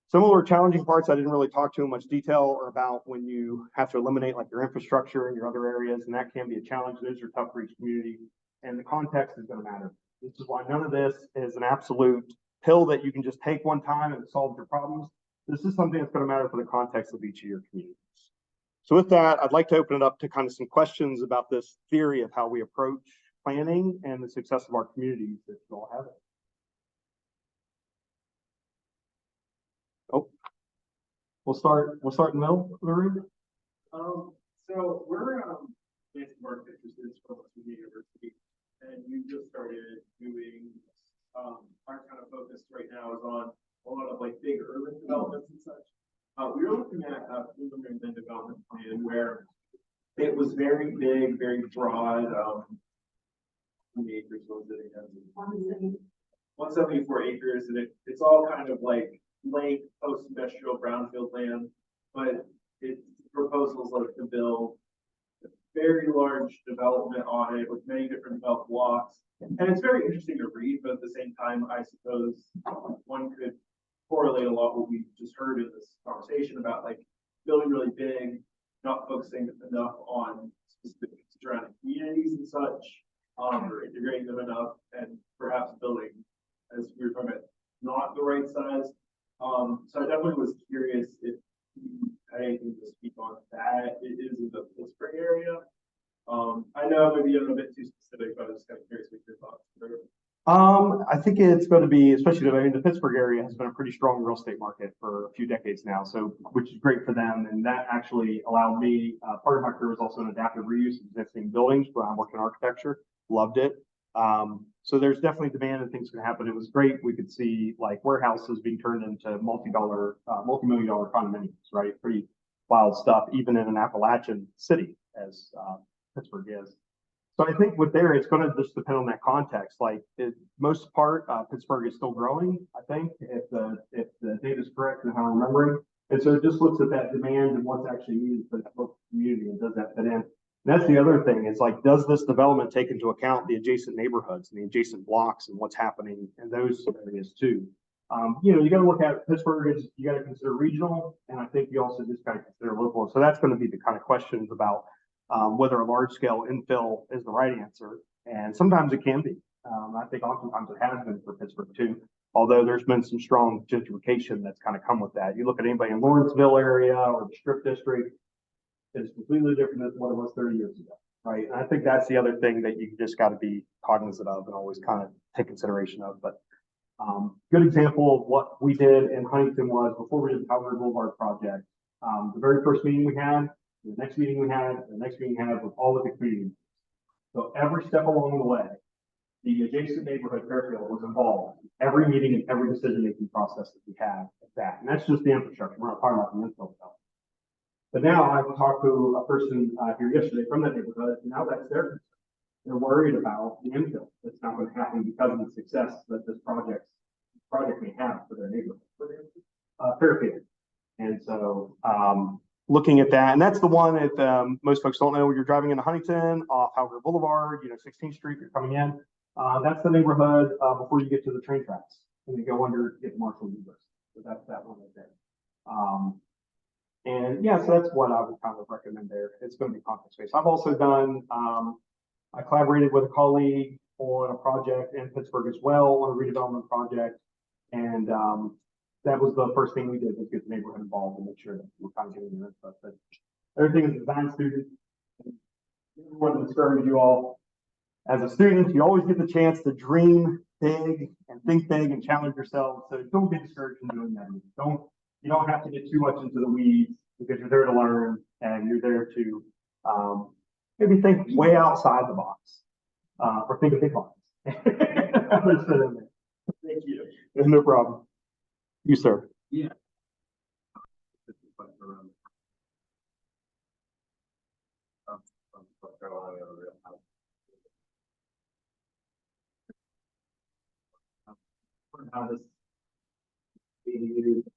Some of the challenging parts I didn't really talk to in much detail are about when you have to eliminate like your infrastructure and your other areas, and that can be a challenge. Those are tough for each community, and the context is going to matter. This is why none of this is an absolute pill that you can just take one time and it solves your problems. This is something that's going to matter for the context of each of your communities. So with that, I'd like to open it up to kind of some questions about this theory of how we approach planning and the success of our communities, if you all have it. Oh, we'll start in the middle of the room. So we're basic market interested from the university, and we just started doing our kind of focus right now is on a lot of like big urban developments and such. We were looking at a preliminary development plan where it was very big, very broad. How many acres was it again? 174 acres, and it's all kind of like lake, post-industrial brownfield land, but it's proposals like to build a very large development on it with many different developed blocks. And it's very interesting to read, but at the same time, I suppose one could correlate a lot what we just heard in this conversation about like building really big, not focusing enough on specific surrounding communities and such, or integrating them enough, and perhaps building, as we were talking about, not the right size. So I definitely was curious if you had anything to speak on that. It is in the Pittsburgh area. I know maybe I'm a bit too specific, but I was just kind of curious what your thoughts were. I think it's going to be, especially the Pittsburgh area has been a pretty strong real estate market for a few decades now, so which is great for them. And that actually allowed me, part of my career was also an adaptive reuse of existing buildings when I'm working in architecture. Loved it. So there's definitely demand and things can happen. It was great. We could see like warehouses being turned into multi-million-dollar condominiums, right? Pretty wild stuff, even in an Appalachian city as Pittsburgh is. So I think with there, it's going to just depend on that context. Like most part, Pittsburgh is still growing, I think, if the data is correct and how I'm remembering. And so it just looks at that demand and what's actually needed for the local community, and does that fit in? And that's the other thing. Is like, does this development take into account the adjacent neighborhoods and the adjacent blocks and what's happening in those areas too? You got to look at Pittsburgh is, you got to consider regional, and I think you also just got to consider local. So that's going to be the kind of questions about whether a large scale infill is the right answer. And sometimes it can be. I think oftentimes it has been for Pittsburgh too, although there's been some strong gentrification that's kind of come with that. You look at anybody in Lawrenceville area or the Strip District, it's completely different than what it was 30 years ago, right? And I think that's the other thing that you just got to be cognizant of and always kind of take consideration of. But good example of what we did in Huntington was before we did the Calvary Boulevard project, the very first meeting we had, the next meeting we had, the next meeting we had with all of the community. So every step along the way, the adjacent neighborhood Fairfield was involved in every meeting and every decision-making process that we had at that. And that's just the infrastructure. We're not talking about the infill stuff. But now I talked to a person here yesterday from that neighborhood, and now that's their concern. They're worried about the infill that's not going to happen because of the success that this project may have for their neighborhood. Fairfield. looking at that. And that's the one that most folks don't know. When you're driving into Huntington off Howard Boulevard, 16th Street, you're coming in. That's the neighborhood before you get to the train tracks. And you go under, get Marshall University. So that's that one right there. And yeah, so that's what I would kind of recommend there. It's going to be conference space. I've also done, I collaborated with a colleague on a project in Pittsburgh as well on a redevelopment project. And that was the first thing we did, was get the neighborhood involved and make sure that we're kind of getting their input. But everything is design student. I want to discourage you all. As a student, you always get the chance to dream big and think big and challenge yourself. So don't get discouraged from doing that. You don't have to get too much into the weeds, because you're there to learn and you're there to maybe think way outside the box or think of big box. Thank you. No problem. You, sir. Yeah. How this being used.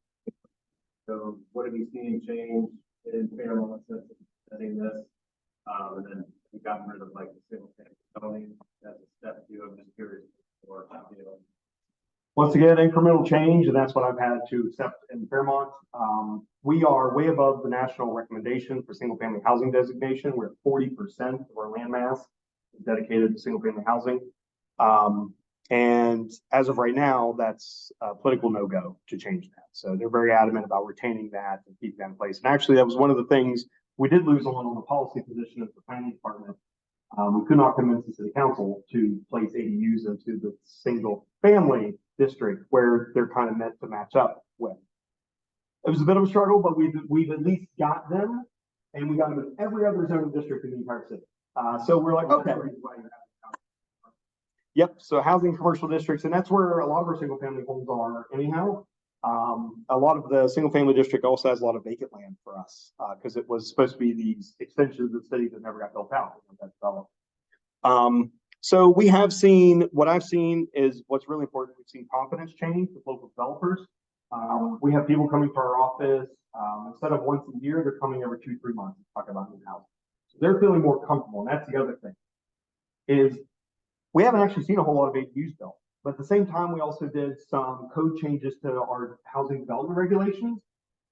So what have you seen change in Fairmont since setting this? And then we got rid of like the single family zoning as a step two. I'm just curious for how you know. Once again, incremental change, and that's what I've had to accept in Fairmont. We are way above the national recommendation for single family housing designation. We're at 40% of our land mass dedicated to single family housing. And as of right now, that's a political no-go to change that. So they're very adamant about retaining that and keeping that in place. And actually, that was one of the things we did lose on the policy position of the planning department. We could not convince the city council to place ADUs into the single family district where they're kind of meant to match up with. It was a bit of a struggle, but we've at least got them, and we got them in every other zoning district in the entire city. So we're like, okay. Yep. So housing commercial districts, and that's where a lot of our single family homes are anyhow. A lot of the single family district also has a lot of vacant land for us because it was supposed to be these extensions of the city that never got built out. So we have seen, what I've seen is what's really important. We've seen confidence change with local developers. We have people coming to our office instead of once a year, they're coming every 2-3 months to talk about new housing. So they're feeling more comfortable. And that's the other thing is we haven't actually seen a whole lot of ADUs built, but at the same time, we also did some code changes to our housing development regulations.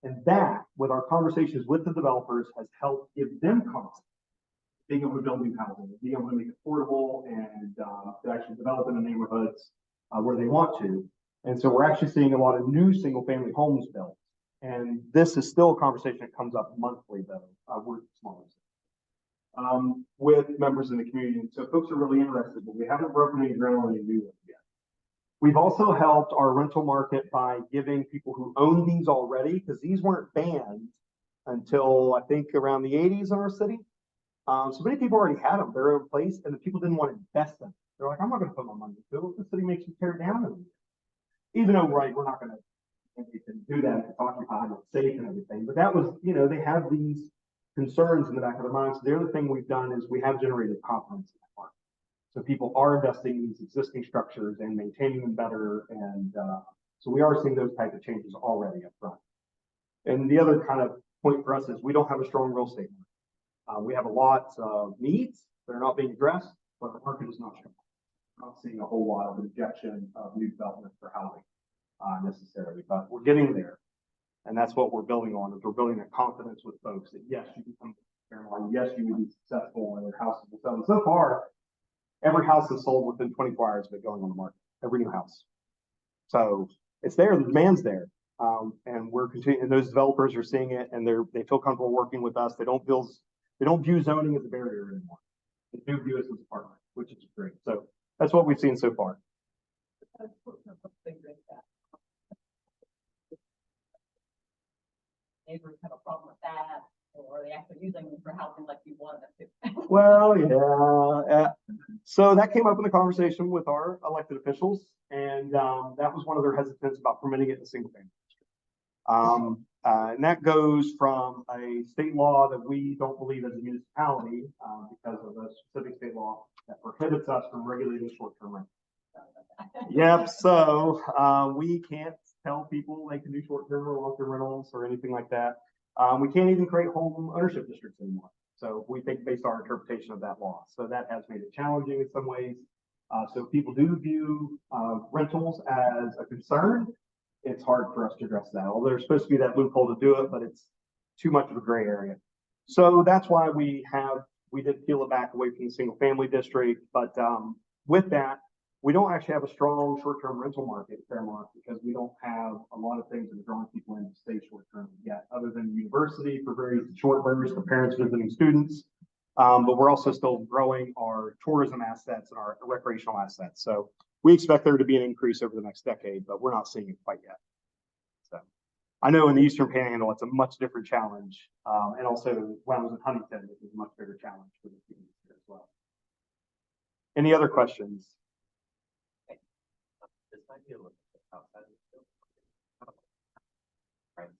And that, with our conversations with the developers, has helped give them confidence being able to build new housing, being able to make it affordable and to actually develop in the neighborhoods where they want to. And so we're actually seeing a lot of new single family homes built. And this is still a conversation that comes up monthly, though. We're smaller. With members in the community. And so folks are really interested, but we haven't broken any ground on any new ones yet. We've also helped our rental market by giving people who own these already, because these weren't banned until I think around the 80s in our city. So many people already had them, they're in place, and the people didn't want to invest them. They're like, I'm not going to put my money into it. The city makes you tear it down. Even though, right, we're not going to do that if it's occupied, it's safe and everything. But that was, they have these concerns in the back of their minds. So the other thing we've done is we have generated confidence in that market. So people are investing in these existing structures and maintaining them better. And so we are seeing those type of changes already up front. And the other kind of point for us is we don't have a strong real estate market. We have a lot of needs that are not being addressed, but the market is not strong. We're not seeing a whole lot of injection of new development for housing necessarily, but we're getting there. And that's what we're building on, is we're building that confidence with folks that yes, you can come to Fairmont, yes, you will be successful and your house will sell. And so far, every house is sold within 24 hours of it going on the market, every new house. So it's there, the demand's there. And we're continuing, and those developers are seeing it and they feel comfortable working with us. They don't view zoning as a barrier anymore. They do view us as a partner, which is great. So that's what we've seen so far. Neighbors have a problem with that, or are they actually using them for housing like you want them to? Well, yeah. So that came up in the conversation with our elected officials, and that was one of their hesitance about permitting it in a single family district. And that goes from a state law that we don't believe as a municipality because of a specific state law that prohibits us from regulating short-term rentals. Yep. So we can't tell people they can do short-term or long-term rentals or anything like that. We can't even create home ownership districts anymore. So we think based on our interpretation of that law. So that has made it challenging in some ways. So if people do view rentals as a concern, it's hard for us to address that. Although there's supposed to be that loophole to do it, but it's too much of a gray area. So that's why we did peel it back away from the single family district. But with that, we don't actually have a strong short-term rental market in Fairmont because we don't have a lot of things that are drawing people in to stay short-term yet, other than university for very short bursts for parents visiting students. But we're also still growing our tourism assets and our recreational assets. So we expect there to be an increase over the next decade, but we're not seeing it quite yet. So I know in the Eastern Panhandle, it's a much different challenge. And also when I was in Huntington, it was a much bigger challenge for the students here as well. Any other questions? This might be a little bit outside of the field. Right.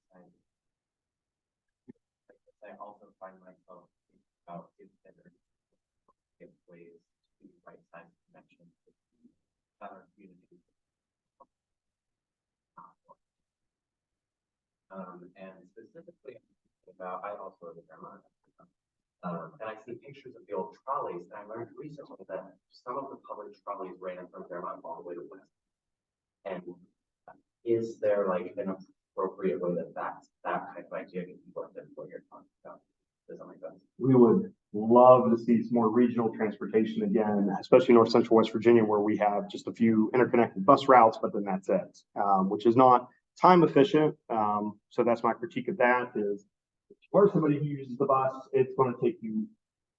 I also find myself thinking about if there are ways to right size connections with other communities. And specifically about, I also live in Vermont. And I see pictures of the old trolleys, and I learned recently that some of the public trolleys ran from Vermont all the way to West. And is there like an appropriate way that that type of idea can be worked into what you're talking about? Does that make sense? We would love to see some more regional transportation again, especially North Central West Virginia, where we have just a few interconnected bus routes, but then that's it, which is not time efficient. So that's my critique of that is, or somebody who uses the bus, it's going to take you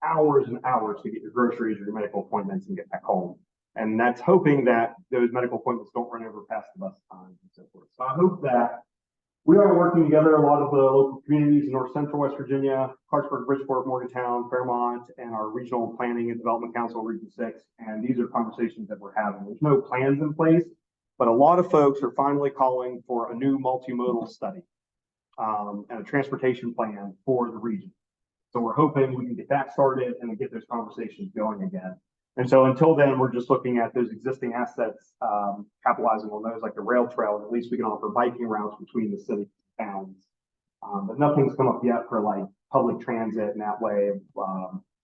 hours and hours to get your groceries or your medical appointments and get back home. And that's hoping that those medical appointments don't run over past the bus times and so forth. So I hope that we are working together, a lot of the local communities in North Central West Virginia, Clarksburg, Bridgeport, Morgantown, Fairmont, and our Regional Planning and Development Council, Region 6. And these are conversations that we're having. There's no plans in place, but a lot of folks are finally calling for a new multimodal study and a transportation plan for the region. So we're hoping we can get that started and get those conversations going again. And so until then, we're just looking at those existing assets, capitalizing on those like the rail trail, and at least we can offer biking routes between the cities and towns. But nothing's come up yet for like public transit in that way,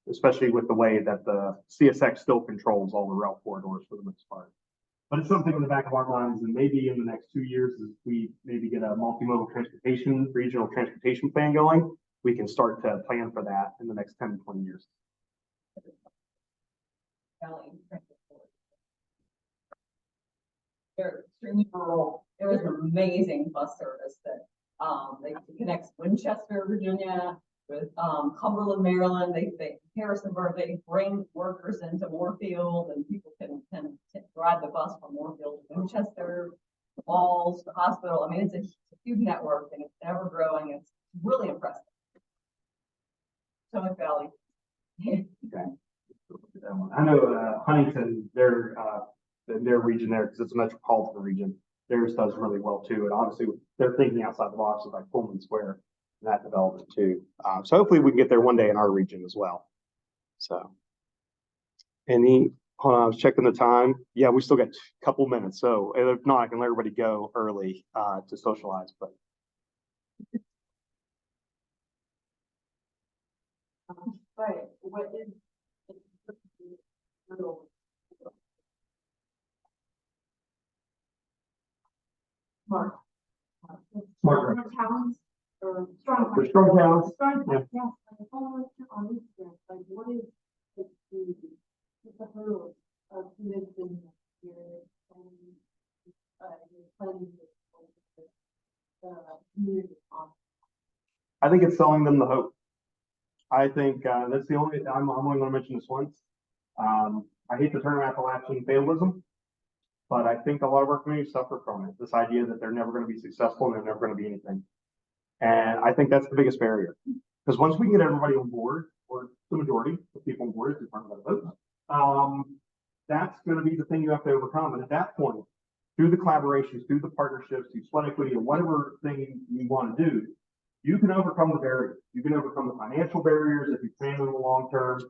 especially with the way that the CSX still controls all the rail corridors for the most part. But it's something in the back of our minds, and maybe in the next 2 years, as we maybe get a multimodal transportation, regional transportation plan going, we can start to plan for that in the next 10 to 20 years. They're extremely rural. There is an amazing bus service that connects Winchester, Virginia with Cumberland, Maryland. They Harrisonburg, they bring workers into Moorfield, and people can ride the bus from Moorfield to Winchester, the malls, the hospital. I mean, it's a huge network and it's ever growing. It's really impressive. Potomac Valley. Okay. I know Huntington, their region there, because it's a metropolitan region, theirs does really well too. And obviously they're thinking outside the box of like Pullman Square, and that development too. So hopefully we can get there one day in our region as well. So hold on, I was checking the time. Yeah, we still got a couple minutes. So if not, I can let everybody go early to socialize, but. But what is Smart towns or strong for strong towns. yeah. Yes, like almost on Instagram, like what is the hurdle of convincing your planning community on? I think it's selling them the hope. I think that's the only, I'm only going to mention this once. I hate the term Appalachian fatalism, but I think a lot of our communities suffer from it. This idea that they're never going to be successful and they're never going to be anything. And I think that's the biggest barrier. Because once we can get everybody on board, or the majority of people on board, if you're talking about vote, that's going to be the thing you have to overcome. And at that point, through the collaborations, through the partnerships, through sweat equity, or whatever thing you want to do, you can overcome the barriers. You can overcome the financial barriers if you plan in the long term.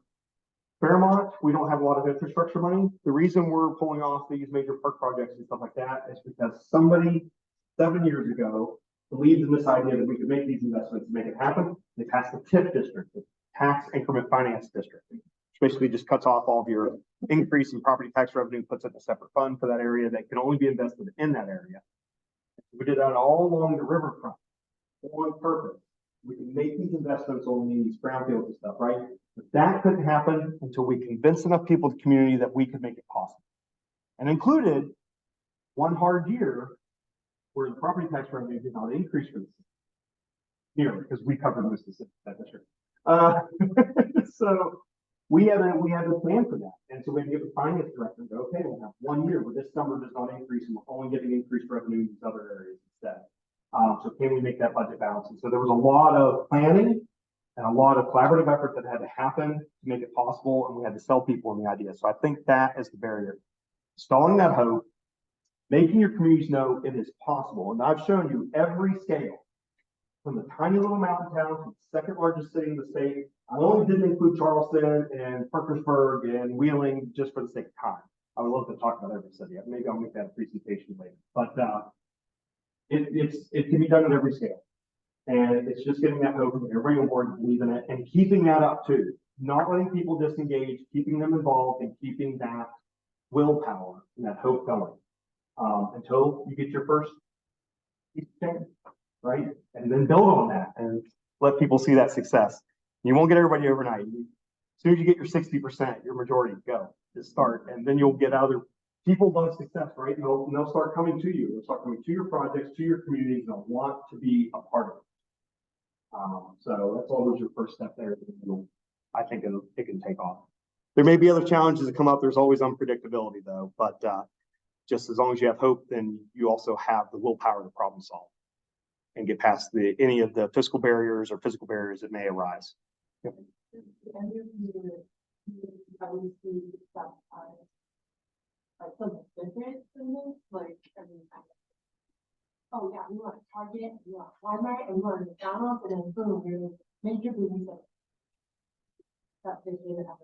Fairmont, we don't have a lot of infrastructure money. The reason we're pulling off these major park projects and stuff like that is because somebody 7 years ago believes in this idea that we could make these investments and make it happen. They passed the TIF district, the tax increment finance district, which basically just cuts off all of your increase in property tax revenue, puts it in a separate fund for that area that can only be invested in that area. We did that all along the riverfront on purpose. We can make these investments on these brownfields and stuff, right? But that couldn't happen until we convinced enough people in the community that we could make it possible. And included one hard year where the property tax revenue did not increase for the city. Here, because we covered most of that district. So we had a plan for that. And so we had to give the finance director, okay, we'll have 1 year where this number does not increase and we're only getting increased revenue in these other areas instead. So can we make that budget balance? And so there was a lot of planning and a lot of collaborative effort that had to happen to make it possible, and we had to sell people on the idea. So I think that is the barrier. Installing that hope, making your communities know it is possible. And I've shown you every scale, from the tiny little mountain town to the second largest city in the state. I only didn't include Charleston and Parkersburg and Wheeling just for the sake of time. I would love to talk about every city. Maybe I'll make that a presentation later. But it can be done at every scale. And it's just getting that hope and everybody on board to believe in it and keeping that up too. Not letting people disengage, keeping them involved and keeping that willpower and that hope going. Until you get your first change, right? And then build on that and let people see that success. You won't get everybody overnight. As soon as you get your 60%, your majority, go. Just start. And then you'll get other people love success, right? And they'll start coming to you. They'll start coming to your projects, to your communities. They'll want to be a part of it. So that's always your first step there. I think it can take off. There may be other challenges that come up. There's always unpredictability though, but just as long as you have hope, then you also have the willpower to problem solve and get past any of the fiscal barriers or physical barriers that may arise. Yep. Like something different from this, like, I mean, oh yeah, we want Target, we want Walmart, and we want McDonald's, and then boom, we're major businesses. That's the data.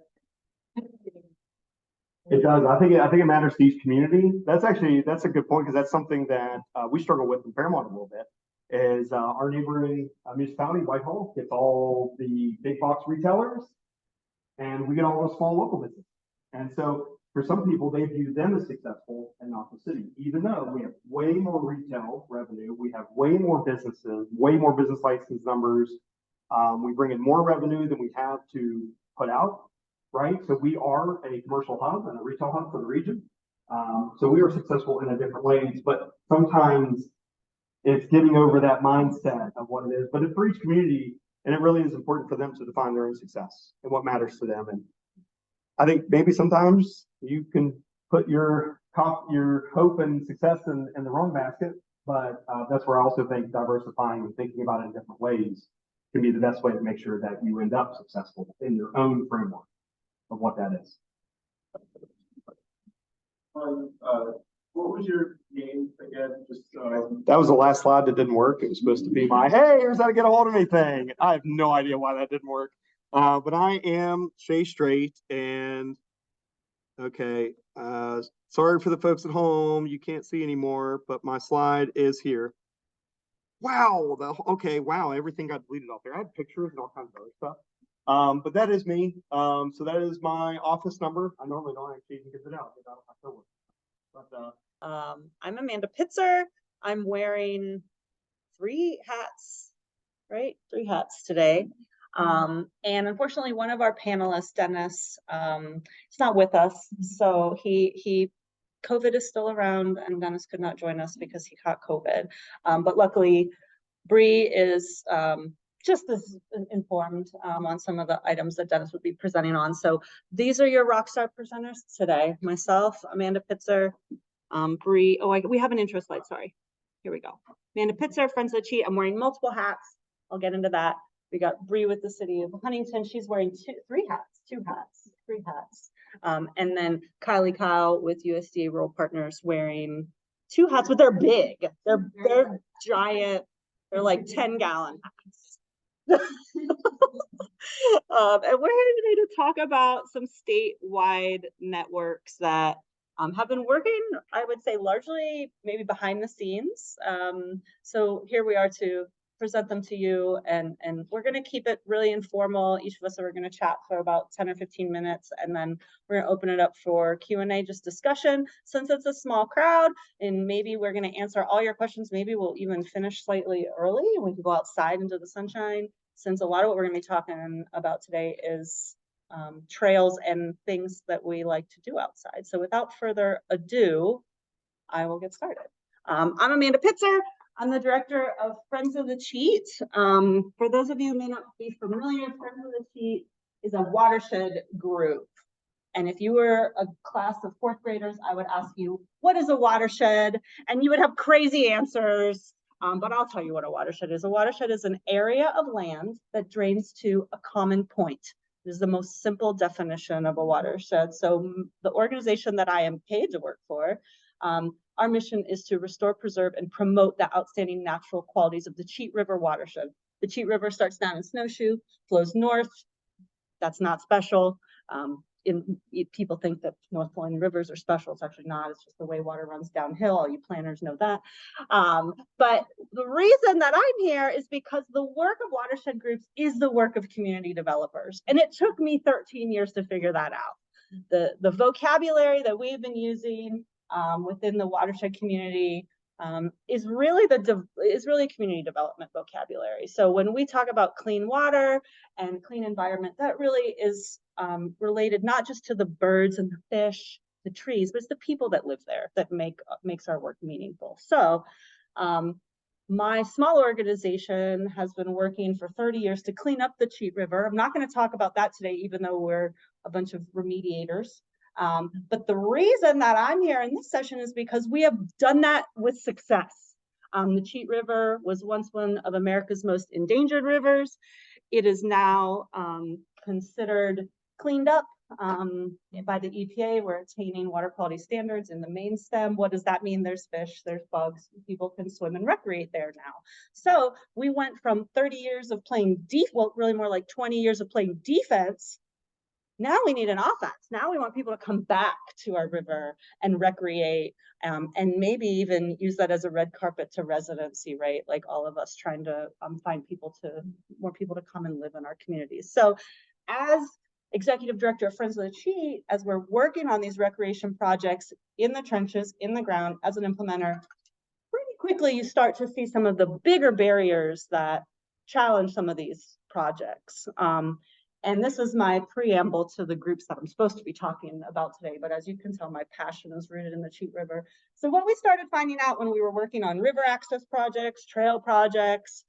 It does. I think it matters to each community. That's a good point because that's something that we struggle with in Fairmont a little bit. Is our neighboring municipality, Whitehall, gets all the big box retailers, and we get all the small local businesses. And so for some people, they view them as successful and not the city, even though we have way more retail revenue, we have way more businesses, way more business license numbers. We bring in more revenue than we have to put out, right? So we are a commercial hub and a retail hub for the region. So we are successful in a different ways, but sometimes it's getting over that mindset of what it is. But for each community, and it really is important for them to define their own success and what matters to them. And I think maybe sometimes you can put your hope and success in the wrong basket, but that's where I also think diversifying and thinking about it in different ways can be the best way to make sure that you end up successful in your own framework of what that is. What was your name again? Just that was the last slide that didn't work. It was supposed to be my "Hey, here's how to get a hold of me" thing. I have no idea why that didn't work. But I am Shay Straight, and okay. Sorry for the folks at home, you can't see anymore, but my slide is here. Wow. Wow. Everything got deleted off there. I had pictures and all kinds of other stuff. But that is me. So that is my office number. I normally don't actually even give it out. But I'm Amanda Pitzer. I'm wearing 3 hats, right? 3 hats today. And unfortunately, one of our panelists, Dennis, is not with us. So COVID is still around, and Dennis could not join us because he caught COVID. But luckily, Bree is just as informed on some of the items that Dennis would be presenting on. So these are your rockstar presenters today. Myself, Amanda Pitzer, Bree. We have an intro slide. Sorry. Here we go. Amanda Pitzer, Friends of the Cheat. I'm wearing multiple hats. I'll get into that. We got Bree with the city of Huntington. She's wearing 3 hats. And then Kylie Kyle with USDA Rural Partners wearing 2 hats, but they're big. They're giant. They're like 10-gallon hats. And we're here today to talk about some statewide networks that have been working, I would say, largely maybe behind the scenes. So here we are to present them to you, and we're going to keep it really informal. Each of us are going to chat for about 10 or 15 minutes, and then we're going to open it up for Q&A, just discussion. Since it's a small crowd, and maybe we're going to answer all your questions, maybe we'll even finish slightly early and we can go outside into the sunshine, since a lot of what we're going to be talking about today is trails and things that we like to do outside. So without further ado, I will get started. I'm Amanda Pitzer. I'm the director of Friends of the Cheat. For those of you who may not be familiar, Friends of the Cheat is a watershed group. And if you were a class of fourth graders, I would ask you, what is a watershed? And you would have crazy answers. But I'll tell you what a watershed is. A watershed is an area of land that drains to a common point. This is the most simple definition of a watershed. So the organization that I am paid to work for, our mission is to restore, preserve, and promote the outstanding natural qualities of the Cheat River watershed. The Cheat River starts down in Snowshoe, flows north. That's not special. People think that North flowing rivers are special. It's actually not. It's just the way water runs downhill. All you planners know that. But the reason that I'm here is because the work of watershed groups is the work of community developers. And it took me 13 years to figure that out. The vocabulary that we've been using within the watershed community is really community development vocabulary. So when we talk about clean water and clean environment, that really is related not just to the birds and the fish, the trees, but it's the people that live there that makes our work meaningful. So my small organization has been working for 30 years to clean up the Cheat River. I'm not going to talk about that today, even though we're a bunch of remediators. But the reason that I'm here in this session is because we have done that with success. The Cheat River was once one of America's most endangered rivers. It is now considered cleaned up by the EPA. We're attaining water quality standards in the main stem. What does that mean? There's fish, there's bugs, people can swim and recreate there now. So we went from 30 years of playing really more like 20 years of playing defense. Now we need an offense. Now we want people to come back to our river and recreate, and maybe even use that as a red carpet to residency, right? Like all of us trying to find more people to come and live in our communities. So as executive director of Friends of the Cheat, as we're working on these recreation projects in the trenches, in the ground, as an implementer, pretty quickly you start to see some of the bigger barriers that challenge some of these projects. And this is my preamble to the groups that I'm supposed to be talking about today. But as you can tell, my passion is rooted in the Cheat River. So what we started finding out when we were working on river access projects, trail projects,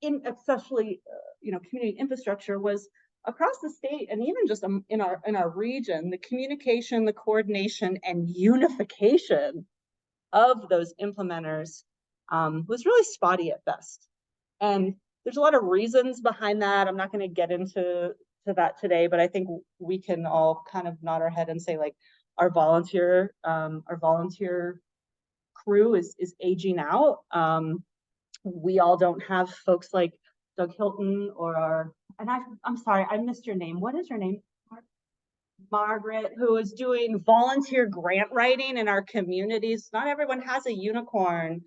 especially community infrastructure, was across the state and even just in our region, the communication, the coordination, and unification of those implementers was really spotty at best. And there's a lot of reasons behind that. I'm not going to get into that today, but I think we can all kind of nod our head and say, like, our volunteer crew is aging out. We all don't have folks like Doug Hilton I'm sorry, I missed your name. What is your name? Margaret, who is doing volunteer grant writing in our communities. Not everyone has a unicorn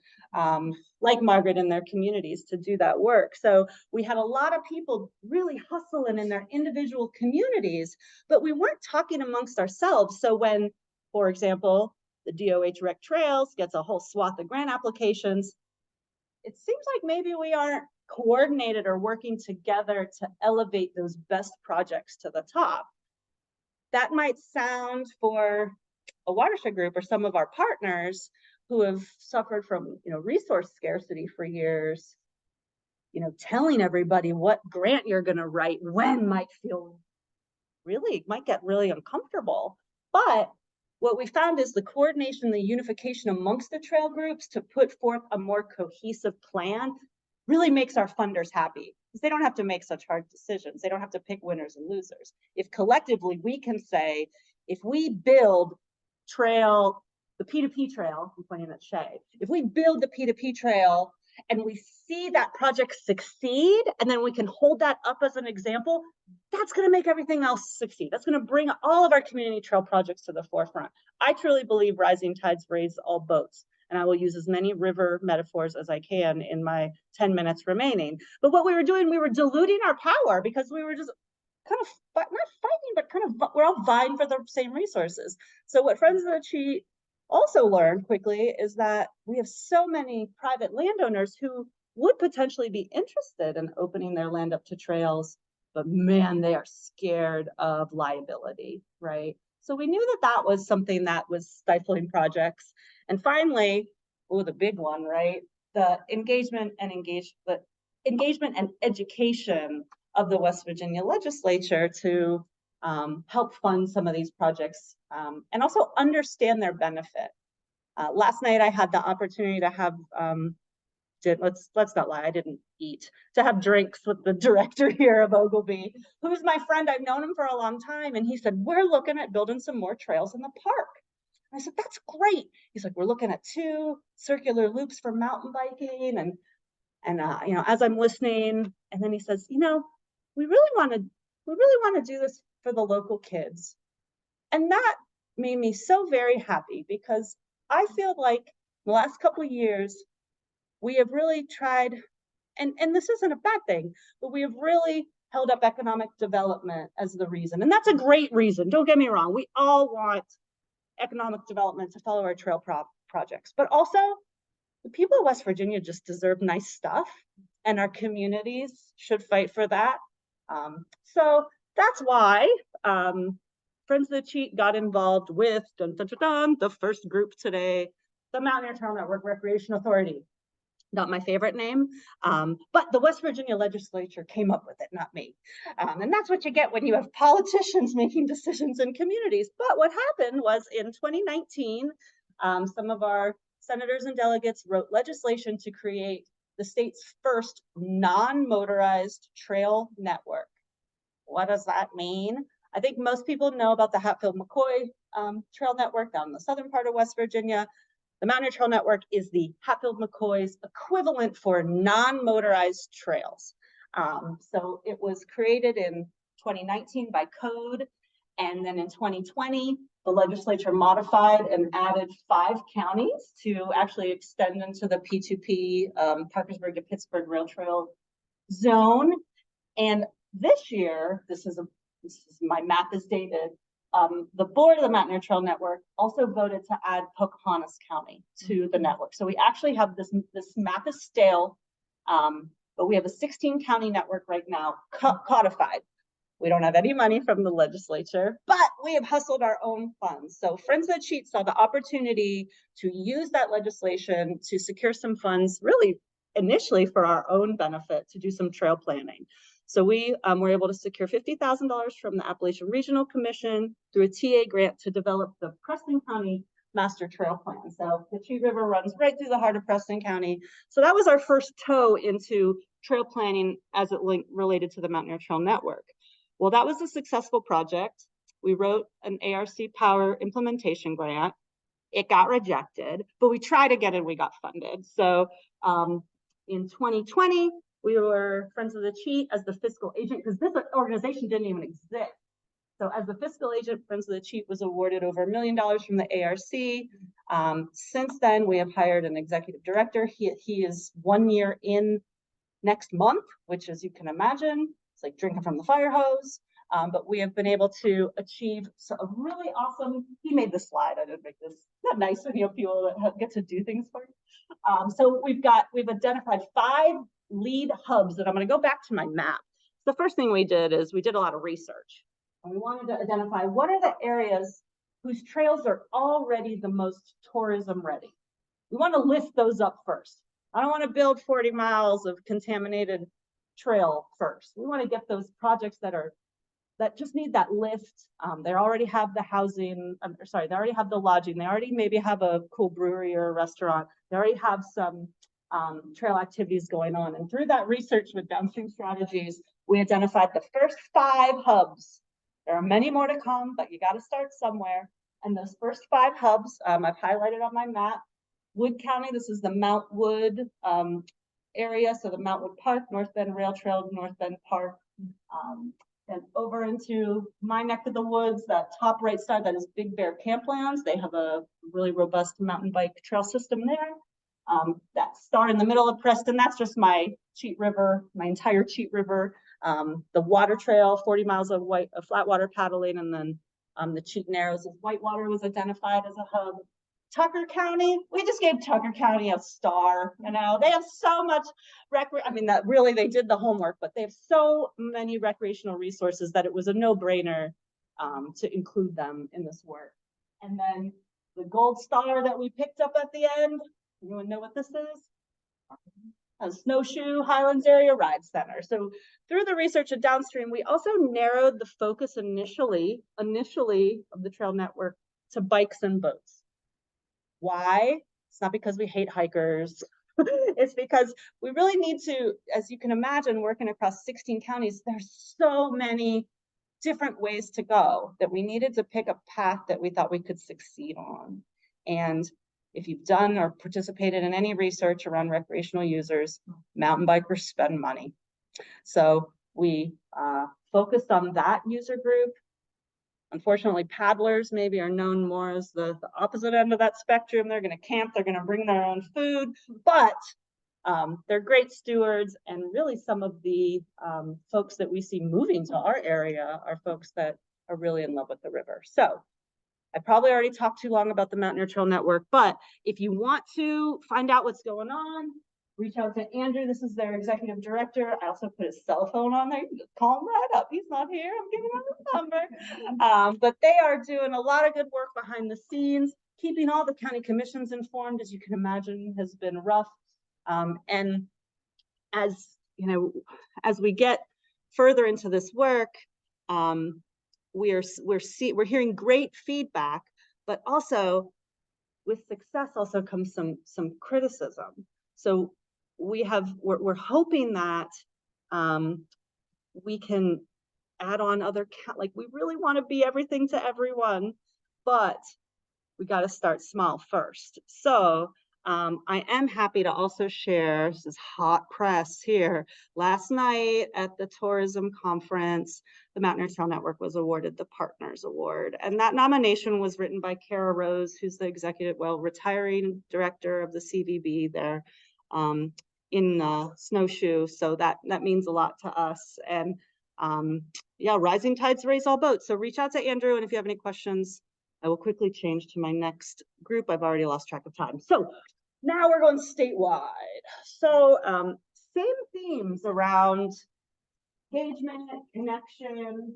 like Margaret in their communities to do that work. So we had a lot of people really hustling in their individual communities, but we weren't talking amongst ourselves. So when, for example, the DOH Rec Trails gets a whole swath of grant applications, it seems like maybe we aren't coordinated or working together to elevate those best projects to the top. That might sound, for a watershed group or some of our partners who have suffered from resource scarcity for years, telling everybody what grant you're going to write when might get really uncomfortable. But what we found is the coordination, the unification amongst the trail groups to put forth a more cohesive plan really makes our funders happy, because they don't have to make such hard decisions. They don't have to pick winners and losers. If collectively we can say, if we build the P2P trail, I'm pointing at Shay, if we build the P2P trail and we see that project succeed, and then we can hold that up as an example, that's going to make everything else succeed. That's going to bring all of our community trail projects to the forefront. I truly believe rising tides raise all boats, and I will use as many river metaphors as I can in my 10 minutes remaining. But what we were doing, we were diluting our power because we were just kind of not fighting, but kind of we're all vying for the same resources. So what Friends of the Cheat also learned quickly is that we have so many private landowners who would potentially be interested in opening their land up to trails, but man, they are scared of liability, right? So we knew that that was something that was stifling projects. And finally, oh, the big one, right? The engagement and education of the West Virginia legislature to help fund some of these projects and also understand their benefit. Last night, I had the opportunity to have let's not lie, I didn't eat, to have drinks with the director here of Ogilvy, who's my friend. I've known him for a long time. And he said, we're looking at building some more trails in the park. I said, that's great. He's like, we're looking at 2 circular loops for mountain biking. And you know, as I'm listening, and then he says, you know, we really want to do this for the local kids. And that made me so very happy, because I feel like the last couple of years, we have really tried, and this isn't a bad thing, but we have really held up economic development as the reason. And that's a great reason. Don't get me wrong. We all want economic development to follow our trail projects, but also the people of West Virginia just deserve nice stuff, and our communities should fight for that. So that's why Friends of the Cheat got involved with the first group today, the Mountaineer Trail Network Recreation Authority. Not my favorite name, but the West Virginia legislature came up with it, not me. And that's what you get when you have politicians making decisions in communities. But what happened was in 2019, some of our senators and delegates wrote legislation to create the state's first non-motorized trail network. What does that mean? I think most people know about the Hatfield-McCoy Trail Network down in the southern part of West Virginia. The Mountaineer Trail Network is the Hatfield-McCoy's equivalent for non-motorized trails. So it was created in 2019 by code. And then in 2020, the legislature modified and added 5 counties to actually extend into the P2P Parkersburg to Pittsburgh Rail Trail zone. And this year, this is my map is dated. The board of the Mountaineer Trail Network also voted to add Pocahontas County to the network. So we actually have this map is stale, but we have a 16 county network right now codified. We don't have any money from the legislature, but we have hustled our own funds. So Friends of the Cheat saw the opportunity to use that legislation to secure some funds, really initially for our own benefit, to do some trail planning. So we were able to secure $50,000 from the Appalachian Regional Commission through a TA grant to develop the Preston County Master Trail Plan. So the Cheat River runs right through the heart of Preston County. So that was our first toe into trail planning as it related to the Mountaineer Trail Network. Well, that was a successful project. We wrote an ARC Power implementation grant. It got rejected, but we tried again and we got funded. So in 2020, we were Friends of the Cheat as the fiscal agent, because this organization didn't even exist. So as the fiscal agent, Friends of the Cheat was awarded over $1 million from the ARC. Since then, we have hired an executive director. He is 1 year in next month, which, as you can imagine, it's like drinking from the fire hose. But we have been able to achieve a really awesome, he made this slide, I didn't make this, not nice when you have people that get to do things for you. So we've identified 5 lead hubs, and I'm going to go back to my map. The first thing we did is we did a lot of research, and we wanted to identify what are the areas whose trails are already the most tourism ready. We want to lift those up first. I don't want to build 40 miles of contaminated trail first. We want to get those projects that just need that lift. They already have the housing, they already have the lodging. They already maybe have a cool brewery or a restaurant. They already have some trail activities going on. And through that research with downstream strategies, we identified the first 5 hubs. There are many more to come, but you got to start somewhere. And those first 5 hubs, I've highlighted on my map. Wood County, this is the Mount Wood area. So the Mount Wood Park, North Bend Rail Trail, North Bend Park. And over into my neck of the woods, that top right side, that is Big Bear Camplands. They have a really robust mountain bike trail system there. That star in the middle of Preston, that's just my Cheat River, my entire Cheat River. The water trail, 40 miles of Flatwater paddling, and then the Cheat Narrows of Whitewater was identified as a hub. Tucker County, we just gave Tucker County a star. You know, they have so much I mean, that really they did the homework, but they have so many recreational resources that it was a no-brainer to include them in this work. And then the gold star that we picked up at the end, anyone know what this is? A Snowshoe Highlands Area Ride Center. So through the research at Downstream, we also narrowed the focus initially of the trail network to bikes and boats. Why? It's not because we hate hikers. It's because we really need to, as you can imagine, working across 16 counties, there's so many different ways to go that we needed to pick a path that we thought we could succeed on. And if you've done or participated in any research around recreational users, mountain bikers spend money. So we focused on that user group. Unfortunately, paddlers maybe are known more as the opposite end of that spectrum. They're going to camp, they're going to bring their own food, but they're great stewards. And really some of the folks that we see moving to our area are folks that are really in love with the river. So I probably already talked too long about the Mountaineer Trail Network, but if you want to find out what's going on, reach out to Andrew. This is their executive director. I also put his cell phone on there. You can just call him right up. He's not here. I'm giving him his number. But they are doing a lot of good work behind the scenes. Keeping all the county commissions informed, as you can imagine, has been rough. And as you know, as we get further into this work, we're hearing great feedback, but also with success also comes some criticism. So we're hoping that we can add on other, like we really want to be everything to everyone, but we got to start small first. So I am happy to also share, this is hot press here, last night at the tourism conference, the Mountaineer Trail Network was awarded the Partners Award. And that nomination was written by Kara Rose, who's the retiring director of the CVB there in Snowshoe. So that means a lot to us. And yeah, rising tides raise all boats. So reach out to Andrew, and if you have any questions, I will quickly change to my next group. I've already lost track of time. So now we're going statewide. So same themes around engagement, connection,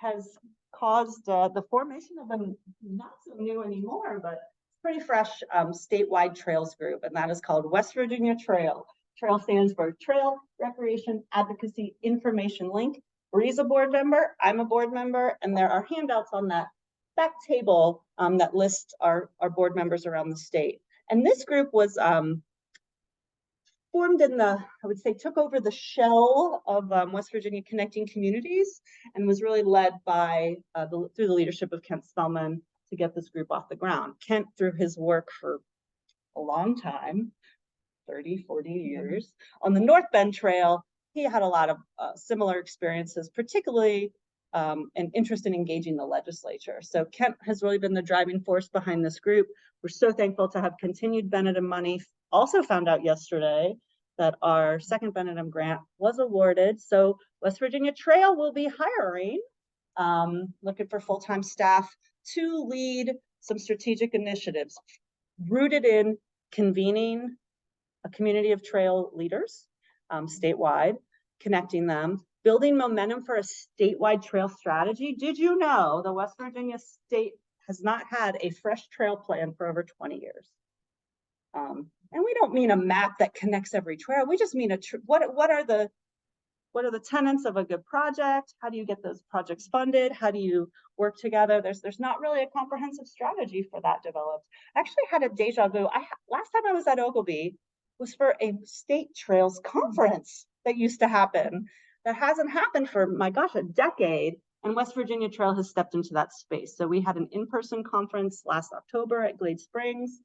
has caused the formation of a not so new anymore, but pretty fresh statewide trails group, and that is called West Virginia Trail. Trail stands for Trail Recreation Advocacy Information Link. Bree's a board member, I'm a board member, and there are handouts on that back table that list our board members around the state. And this group was formed in I would say, took over the shell of West Virginia Connecting Communities, and was really led by, through the leadership of Kent Spellman to get this group off the ground. Kent, through his work for a long time, 30, 40 years, on the North Bend Trail, he had a lot of similar experiences, particularly an interest in engaging the legislature. So Kent has really been the driving force behind this group. We're so thankful to have continued Benedum money. Also found out yesterday that our second Benedum grant was awarded. So West Virginia Trail will be hiring, looking for full-time staff to lead some strategic initiatives rooted in convening a community of trail leaders statewide, connecting them, building momentum for a statewide trail strategy. Did you know the West Virginia state has not had a fresh trail plan for over 20 years? And we don't mean a map that connects every trail. We just mean what are the tenets of a good project? How do you get those projects funded? How do you work together? There's not really a comprehensive strategy for that developed. I actually had a deja vu. Last time I was at Ogilvie was for a state trails conference that used to happen. That hasn't happened for, my gosh, a decade. And West Virginia Trail has stepped into that space. So we had an in-person conference last October at Glade Springs.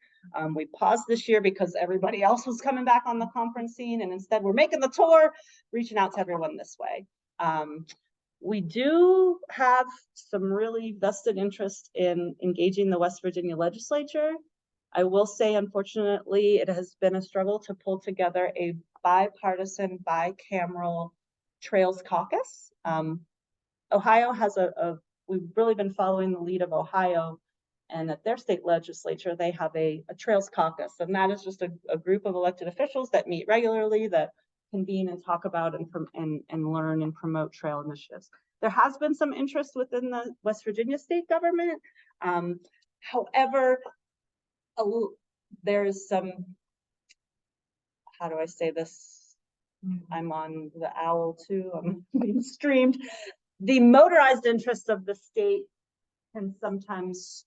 We paused this year because everybody else was coming back on the conference scene. And instead we're making the tour, reaching out to everyone this way. We do have some really vested interest in engaging the West Virginia legislature. I will say, unfortunately, it has been a struggle to pull together a bipartisan, bicameral Trails Caucus. Ohio has we've really been following the lead of Ohio, and at their state legislature, they have a Trails Caucus, and that is just a group of elected officials that meet regularly, that convene and talk about and learn and promote trail initiatives. There has been some interest within the West Virginia state government. However, there's some, how do I say this? I'm on the OWL too, I'm being streamed. The motorized interests of the state can sometimes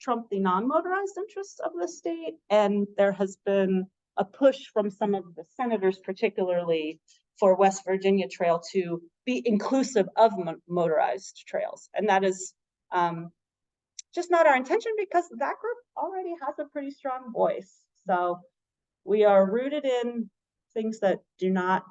trump the non-motorized interests of the state. And there has been a push from some of the senators, particularly for West Virginia Trail, to be inclusive of motorized trails. And that is just not our intention, because that group already has a pretty strong voice. So we are rooted in things that do not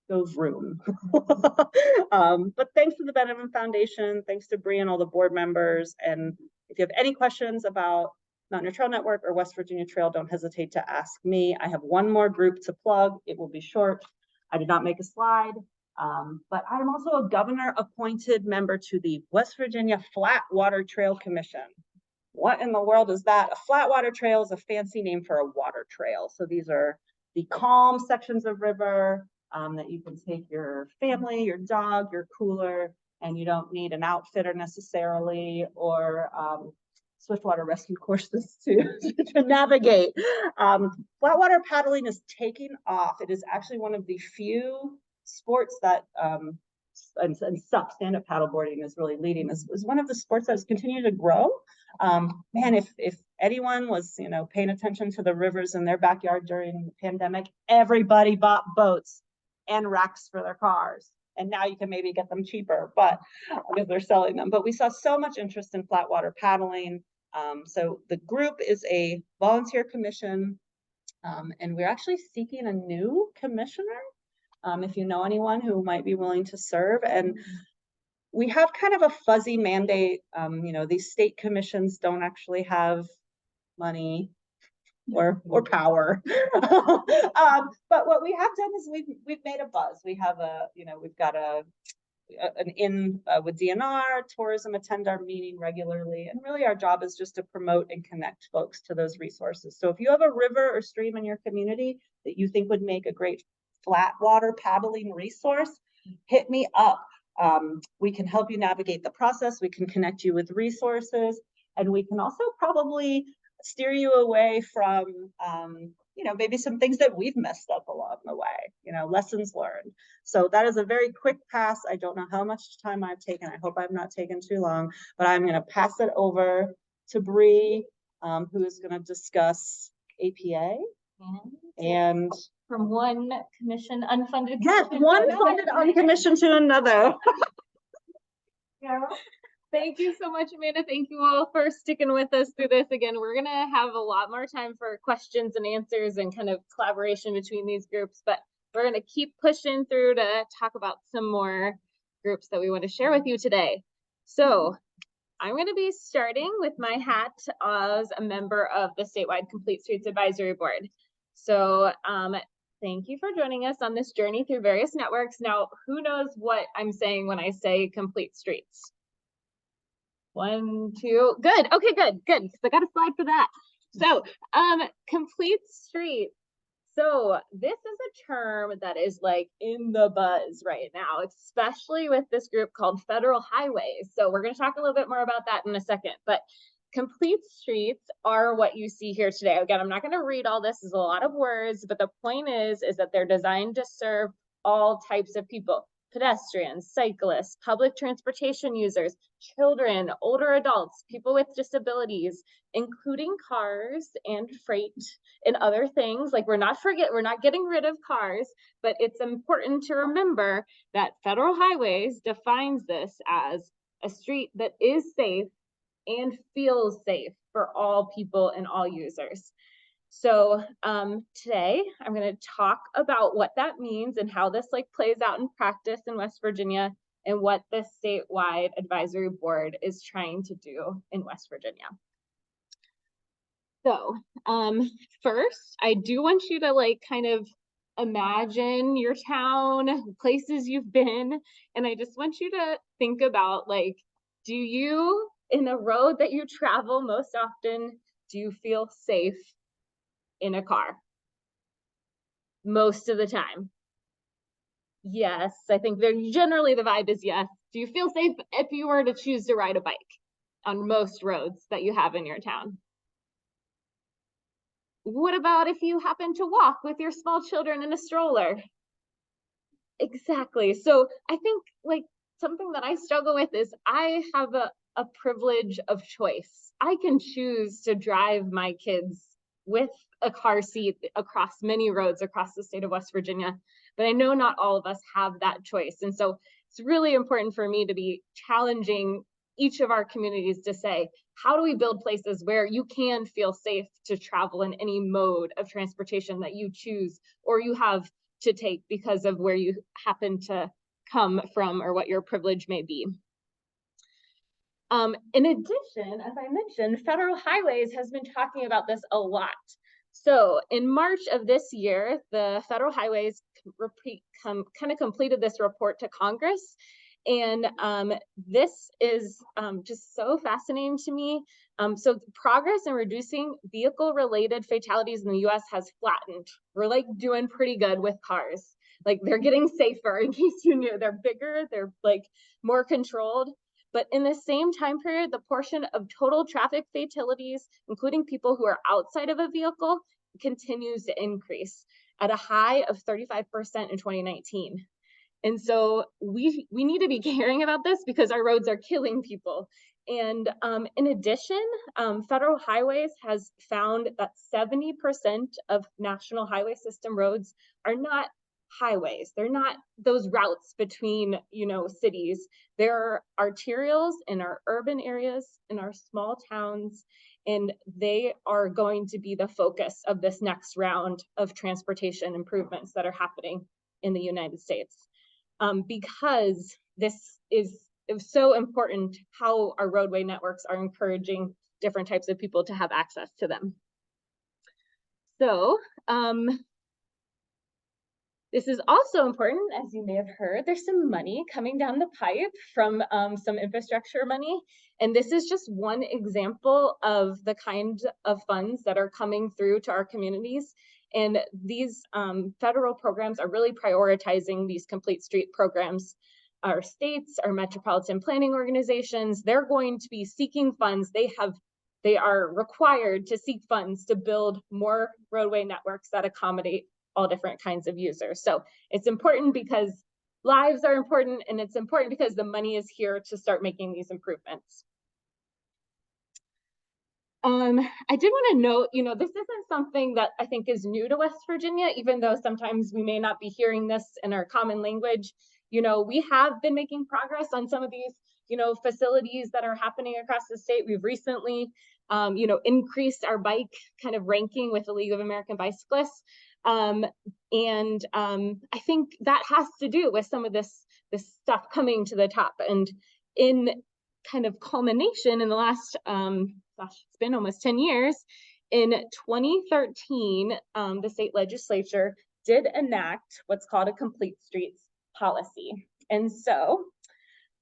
go vroom. But thanks to the Benjamin Foundation, thanks to Bree and all the board members. And if you have any questions about Mountaineer Trail Network or West Virginia Trail, don't hesitate to ask me. I have one more group to plug. It will be short. I did not make a slide, but I'm also a governor appointed member to the West Virginia Flatwater Trail Commission. What in the world is that? A flatwater trail is a fancy name for a water trail. So these are the calm sections of river that you can take your family, your dog, your cooler, and you don't need an outfitter necessarily, or swiftwater rescue courses to navigate. Flatwater paddling is taking off. It is actually one of the few sports that, and stand-up paddleboarding is really leading. Is one of the sports that has continued to grow. Man, if anyone was, paying attention to the rivers in their backyard during the pandemic, everybody bought boats and racks for their cars. And now you can maybe get them cheaper, but because they're selling them. But we saw so much interest in flatwater paddling. So the group is a volunteer commission, and we're actually seeking a new commissioner. If you know anyone who might be willing to serve. And we have kind of a fuzzy mandate. These state commissions don't actually have money or power. But what we have done is we've made a buzz. We have we've got an in with DNR, tourism attend our meeting regularly. And really our job is just to promote and connect folks to those resources. So if you have a river or stream in your community that you think would make a great flat water paddling resource, hit me up. We can help you navigate the process. We can connect you with resources, and we can also probably steer you away from, maybe some things that we've messed up along the way, lessons learned. So that is a very quick pass. I don't know how much time I've taken. I hope I've not taken too long, but I'm going to pass it over to Bree, who is going to discuss APA and from one commission unfunded. Yes, one funded uncommissioned to another. Thank you so much, Amanda. Thank you all for sticking with us through this. Again, we're going to have a lot more time for questions and answers and kind of collaboration between these groups, but we're going to keep pushing through to talk about some more groups that we want to share with you today. So I'm going to be starting with my hat as a member of the Statewide Complete Streets Advisory Board. So thank you for joining us on this journey through various networks. Now, who knows what I'm saying when I say complete streets? 1, 2, good. Okay, good. Because I got a slide for that. So, complete streets. So this is a term that is like in the buzz right now, especially with this group called Federal Highways. So we're going to talk a little bit more about that in a second, but complete streets are what you see here today. Again, I'm not going to read all this. There's a lot of words, but the point is that they're designed to serve all types of people: pedestrians, cyclists, public transportation users, children, older adults, people with disabilities, including cars and freight and other things. Like we're not getting rid of cars, but it's important to remember that Federal Highways defines this as a street that is safe and feels safe for all people and all users. So today I'm going to talk about what that means and how this plays out in practice in West Virginia. and what the statewide advisory board is trying to do in West Virginia. So, first, I do want you to like kind of imagine your town, places you've been, and I just want you to think about like, do you, in a road that you travel most often, do you feel safe in a car? Most of the time. Yes, I think generally the vibe is yes. Do you feel safe if you were to choose to ride a bike on most roads that you have in your town? What about if you happen to walk with your small children in a stroller? Exactly. So I think like something that I struggle with is I have a privilege of choice. I can choose to drive my kids with a car seat across many roads across the state of West Virginia, but I know not all of us have that choice. And so it's really important for me to be challenging each of our communities to say, how do we build places where you can feel safe to travel in any mode of transportation that you choose or you have to take because of where you happen to come from or what your privilege may be. In addition, as I mentioned, Federal Highways has been talking about this a lot. So in March of this year, the Federal Highways kind of completed this report to Congress. And this is just so fascinating to me. So progress in reducing vehicle-related fatalities in the US has flattened. We're like doing pretty good with cars. Like they're getting safer, in case you knew. They're bigger, they're like more controlled. But in the same time period, the portion of total traffic fatalities, including people who are outside of a vehicle, continues to increase at a high of 35% in 2019. And so we need to be caring about this because our roads are killing people. And in addition, Federal Highways has found that 70% of national highway system roads are not highways. They're not those routes between, cities. They're arterials in our urban areas, in our small towns, and they are going to be the focus of this next round of transportation improvements that are happening in the United States. Because this is so important how our roadway networks are encouraging different types of people to have access to them. So this is also important, as you may have heard, there's some money coming down the pipe from some infrastructure money. And this is just one example of the kind of funds that are coming through to our communities. And these federal programs are really prioritizing these complete street programs. Our states, our metropolitan planning organizations, they're going to be seeking funds. They are required to seek funds to build more roadway networks that accommodate all different kinds of users. So it's important because lives are important, and it's important because the money is here to start making these improvements. I did want to note, this isn't something that I think is new to West Virginia, even though sometimes we may not be hearing this in our common language. We have been making progress on some of these, facilities that are happening across the state. We've recently, increased our bike kind of ranking with the League of American Bicyclists. I think that has to do with some of this stuff coming to the top. And in kind of culmination in the last, it's been almost 10 years, in 2013, the state legislature did enact what's called a complete streets policy. And so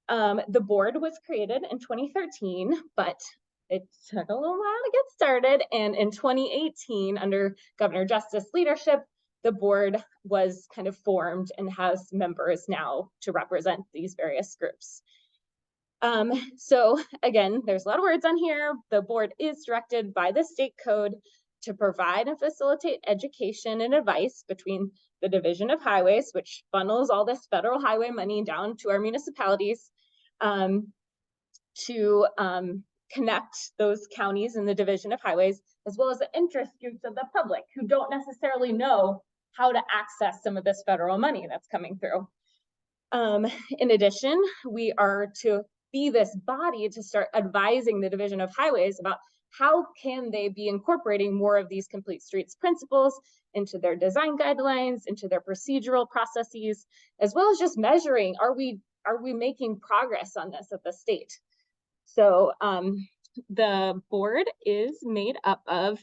the board was created in 2013, but it took a little while to get started. And in 2018, under Governor Justice's leadership, the board was kind of formed and has members now to represent these various groups. So again, there's a lot of words on here. The board is directed by the state code to provide and facilitate education and advice between the Division of Highways, which funnels all this federal highway money down to our municipalities, to connect those counties in the Division of Highways, as well as the interest groups of the public who don't necessarily know how to access some of this federal money that's coming through. In addition, we are to be this body to start advising the Division of Highways about how can they be incorporating more of these complete streets principles into their design guidelines, into their procedural processes, as well as just measuring, are we are we making progress on this at the state? So the board is made up of,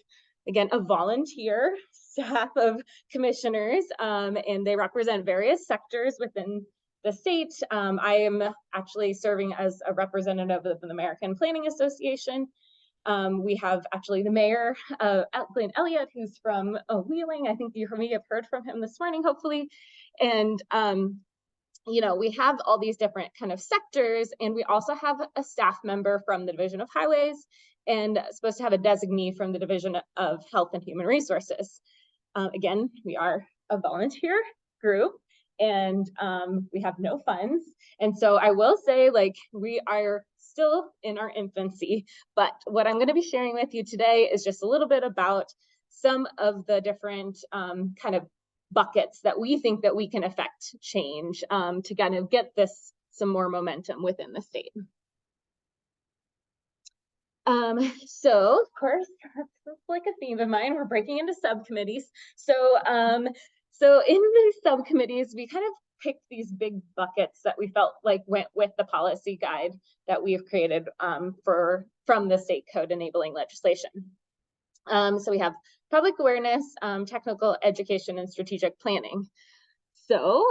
again, a volunteer staff of commissioners, and they represent various sectors within the state. I am actually serving as a representative of the American Planning Association. We have actually the mayor, Glenn Elliott, who's from Wheeling. I think you may have heard from him this morning, hopefully. And you know, we have all these different kind of sectors, and we also have a staff member from the Division of Highways and supposed to have a designee from the Division of Health and Human Resources. Again, we are a volunteer group, and we have no funds. And so I will say, like, we are still in our infancy, but what I'm going to be sharing with you today is just a little bit about some of the different kind of buckets that we think that we can affect change to kind of get this some more momentum within the state. So of course, that's like a theme of mine, we're breaking into subcommittees. So so in the subcommittees, we kind of picked these big buckets that we felt like went with the policy guide that we've created from the state code enabling legislation. So we have public awareness, technical education, and strategic planning. So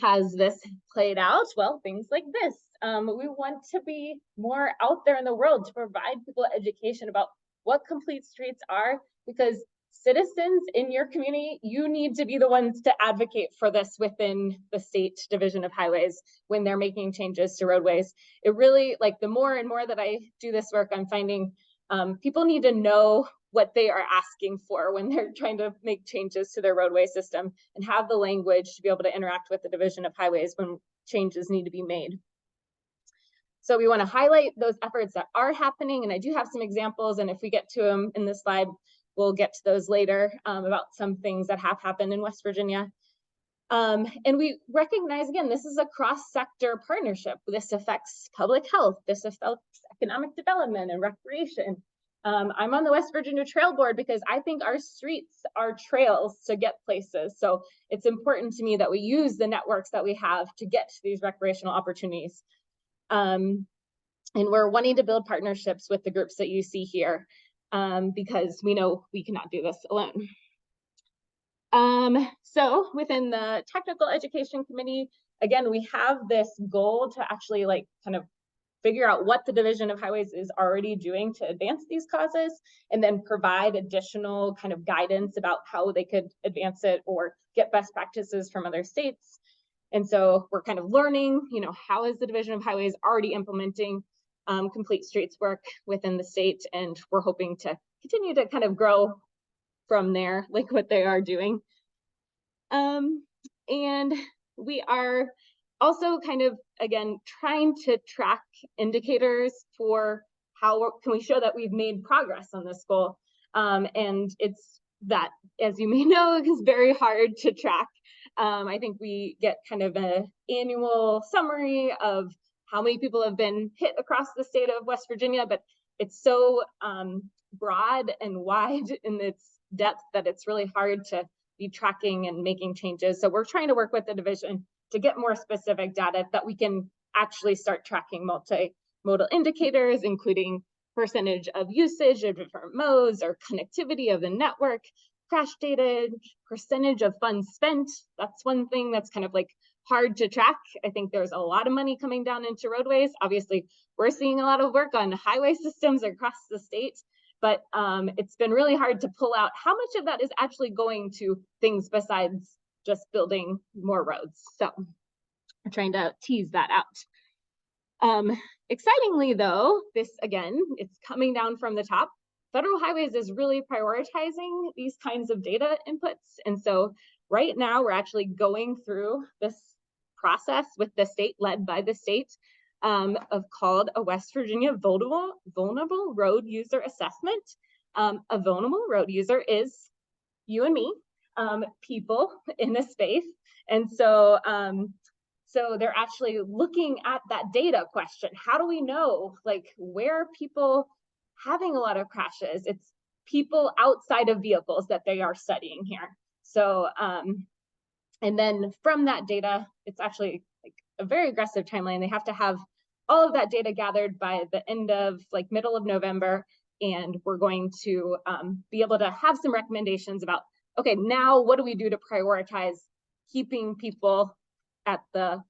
has this played out? Well, things like this. We want to be more out there in the world to provide people education about what complete streets are, because citizens in your community, you need to be the ones to advocate for this within the state Division of Highways when they're making changes to roadways. It really, like, the more and more that I do this work, I'm finding people need to know what they are asking for when they're trying to make changes to their roadway system, and have the language to be able to interact with the Division of Highways when changes need to be made. So we want to highlight those efforts that are happening, and I do have some examples, and if we get to them in this slide, we'll get to those later about some things that have happened in West Virginia. And we recognize, again, this is a cross-sector partnership. This affects public health, this affects economic development and recreation. I'm on the West Virginia Trail Board because I think our streets are trails to get places. So it's important to me that we use the networks that we have to get to these recreational opportunities. And we're wanting to build partnerships with the groups that you see here because we know we cannot do this alone. So within the Technical Education Committee, again, we have this goal to actually like kind of figure out what the Division of Highways is already doing to advance these causes, and then provide additional kind of guidance about how they could advance it or get best practices from other states. And so we're kind of learning, you know, how is the Division of Highways already implementing complete streets work within the state, and we're hoping to continue to kind of grow from there, like what they are doing. And we are also kind of, again, trying to track indicators for how can we show that we've made progress on this goal. And it's that, as you may know, is very hard to track. I think we get kind of an annual summary of how many people have been hit across the state of West Virginia, but it's so broad and wide in its depth that it's really hard to be tracking and making changes. So we're trying to work with the division to get more specific data that we can actually start tracking multimodal indicators, including percentage of usage of different modes or connectivity of the network, crash data, percentage of funds spent. That's one thing that's kind of like hard to track. I think there's a lot of money coming down into roadways. Obviously, we're seeing a lot of work on highway systems across the state, but it's been really hard to pull out how much of that is actually going to things besides just building more roads. So we're trying to tease that out. Excitingly though, this again, it's coming down from the top. Federal Highways is really prioritizing these kinds of data inputs. And so right now we're actually going through this process with the state, led by the state, called a West Virginia Vulnerable Road User Assessment. A vulnerable road user is you and me, people in this space. And so, so they're actually looking at that data question. How do we know, like, where are people having a lot of crashes? It's people outside of vehicles that they are studying here. So, and then from that data, it's actually like a very aggressive timeline. They have to have all of that data gathered by the end of like middle of November. And we're going to be able to have some recommendations about, okay, now what do we do to prioritize keeping people at the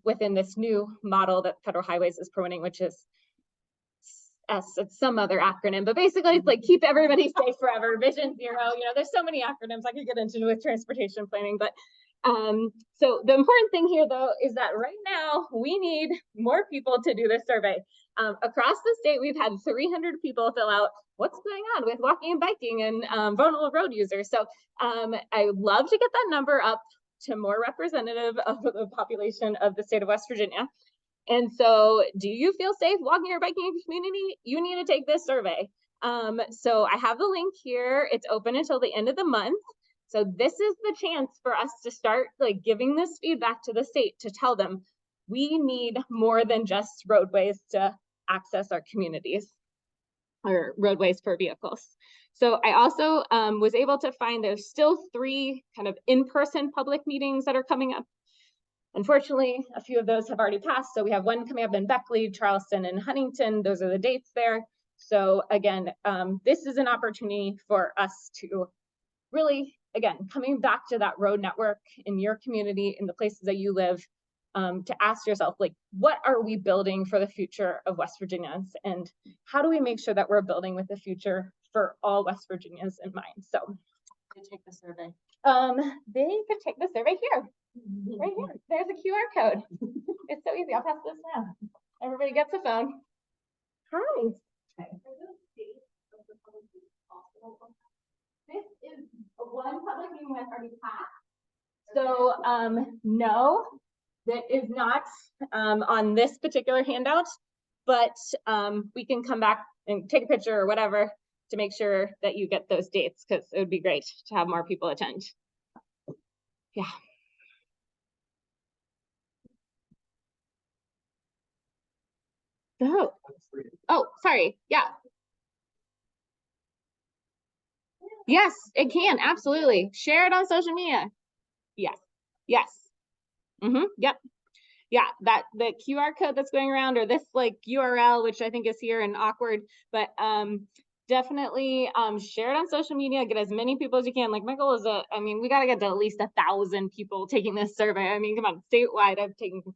within this new model that Federal Highways is promoting, which is it's some other acronym, but basically it's like keep everybody safe forever, Vision Zero. You know, there's so many acronyms I could get into with transportation planning, but so the important thing here though is that right now we need more people to do this survey. Across the state, we've had 300 people fill out what's going on with walking and biking and vulnerable road users. So I would love to get that number up to more representative of the population of the state of West Virginia. And so do you feel safe walking or biking in your community? You need to take this survey. So I have the link here. It's open until the end of the month. So this is the chance for us to start like giving this feedback to the state to tell them we need more than just roadways to access our communities or roadways for vehicles. So I also was able to find there's still 3 kind of in-person public meetings that are coming up. Unfortunately, a few of those have already passed. So we have one coming up in Beckley, Charleston, and Huntington. Those are the dates there. So again, this is an opportunity for us to really, again, coming back to that road network in your community, in the places that you live, to ask yourself, like, what are we building for the future of West Virginians? And how do we make sure that we're building with the future for all West Virginians in mind? So To take the survey. they can take the survey here, right here. There's a QR code. It's so easy. I'll pass this now. Everybody gets a phone. Hi. This is one public meeting that's already passed. So no, that is not on this particular handout, but we can come back and take a picture or whatever to make sure that you get those dates, because it would be great to have more people attend. Yeah. Oh, sorry. Yeah. Yes, it can. Absolutely. Share it on social media. Yes. Yes. Yep. Yeah, that the QR code that's going around, or this like URL, which I think is here and awkward, but definitely share it on social media, get as many people as you can. Like my goal is I mean, we got to get to at least 1,000 people taking this survey. I mean, come on, statewide, I've taken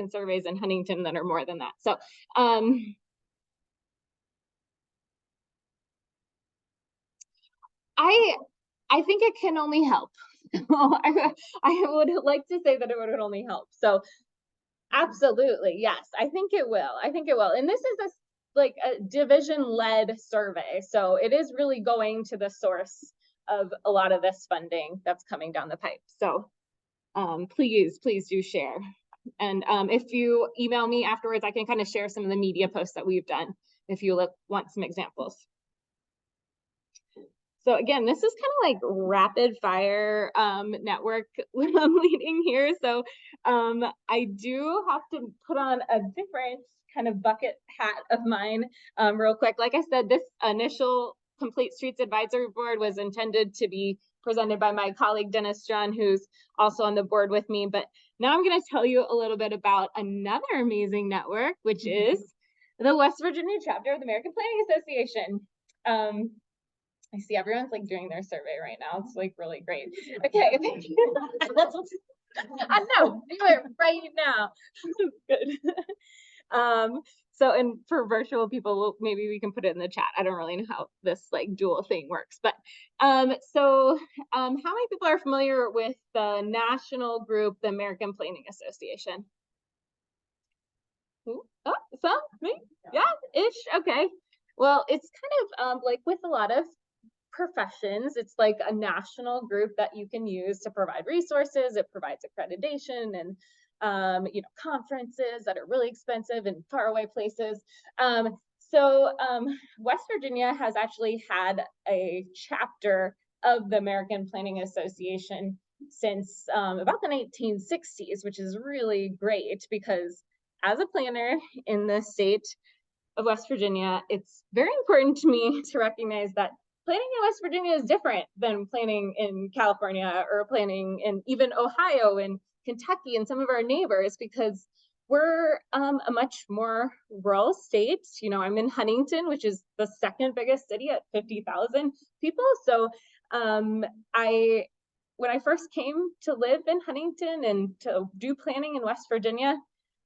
surveys in Huntington that are more than that. So I think it can only help. I would like to say that it would only help. So absolutely, yes, I think it will. I think it will. And this is like a division-led survey. So it is really going to the source of a lot of this funding that's coming down the pipe. So please do share. And if you email me afterwards, I can kind of share some of the media posts that we've done if you want some examples. So again, this is kind of like rapid fire network I'm leading here. So I do have to put on a different kind of bucket hat of mine real quick. Like I said, this initial Complete Streets Advisory Board was intended to be presented by my colleague, Dennis John, who's also on the board with me. But now I'm going to tell you a little bit about another amazing network, which is the West Virginia chapter of the American Planning Association. I see everyone's like doing their survey right now. It's like really great. Okay. I know, do it right now. Good. So, and for virtual people, maybe we can put it in the chat. I don't really know how this like dual thing works, but how many people are familiar with the national group, the American Planning Association? Oh, some, me? Yeah, ish. Okay. Well, it's kind of like with a lot of professions, it's like a national group that you can use to provide resources. It provides accreditation and conferences that are really expensive in faraway places. West Virginia has actually had a chapter of the American Planning Association since about the 1960s, which is really great because as a planner in the state of West Virginia, it's very important to me to recognize that planning in West Virginia is different than planning in California or planning in even Ohio and Kentucky and some of our neighbors, because we're a much more rural state. You know, I'm in Huntington, which is the second biggest city at 50,000 people. So when I first came to live in Huntington and to do planning in West Virginia,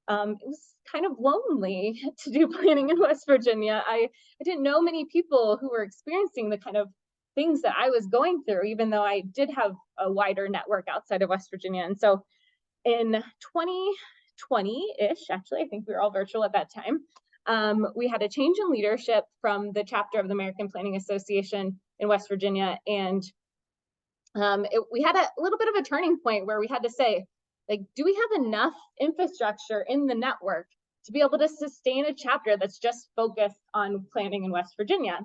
it was kind of lonely to do planning in West Virginia. I didn't know many people who were experiencing the kind of things that I was going through, even though I did have a wider network outside of West Virginia. And so in 2020-ish, actually, I think we were all virtual at that time, we had a change in leadership from the chapter of the American Planning Association in West Virginia. And we had a little bit of a turning point where we had to say, like, do we have enough infrastructure in the network to be able to sustain a chapter that's just focused on planning in West Virginia?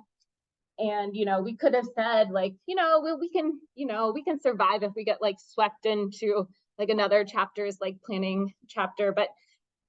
And, you know, we could have said, like, you know, we can survive if we get like swept into like another chapter's like planning chapter. But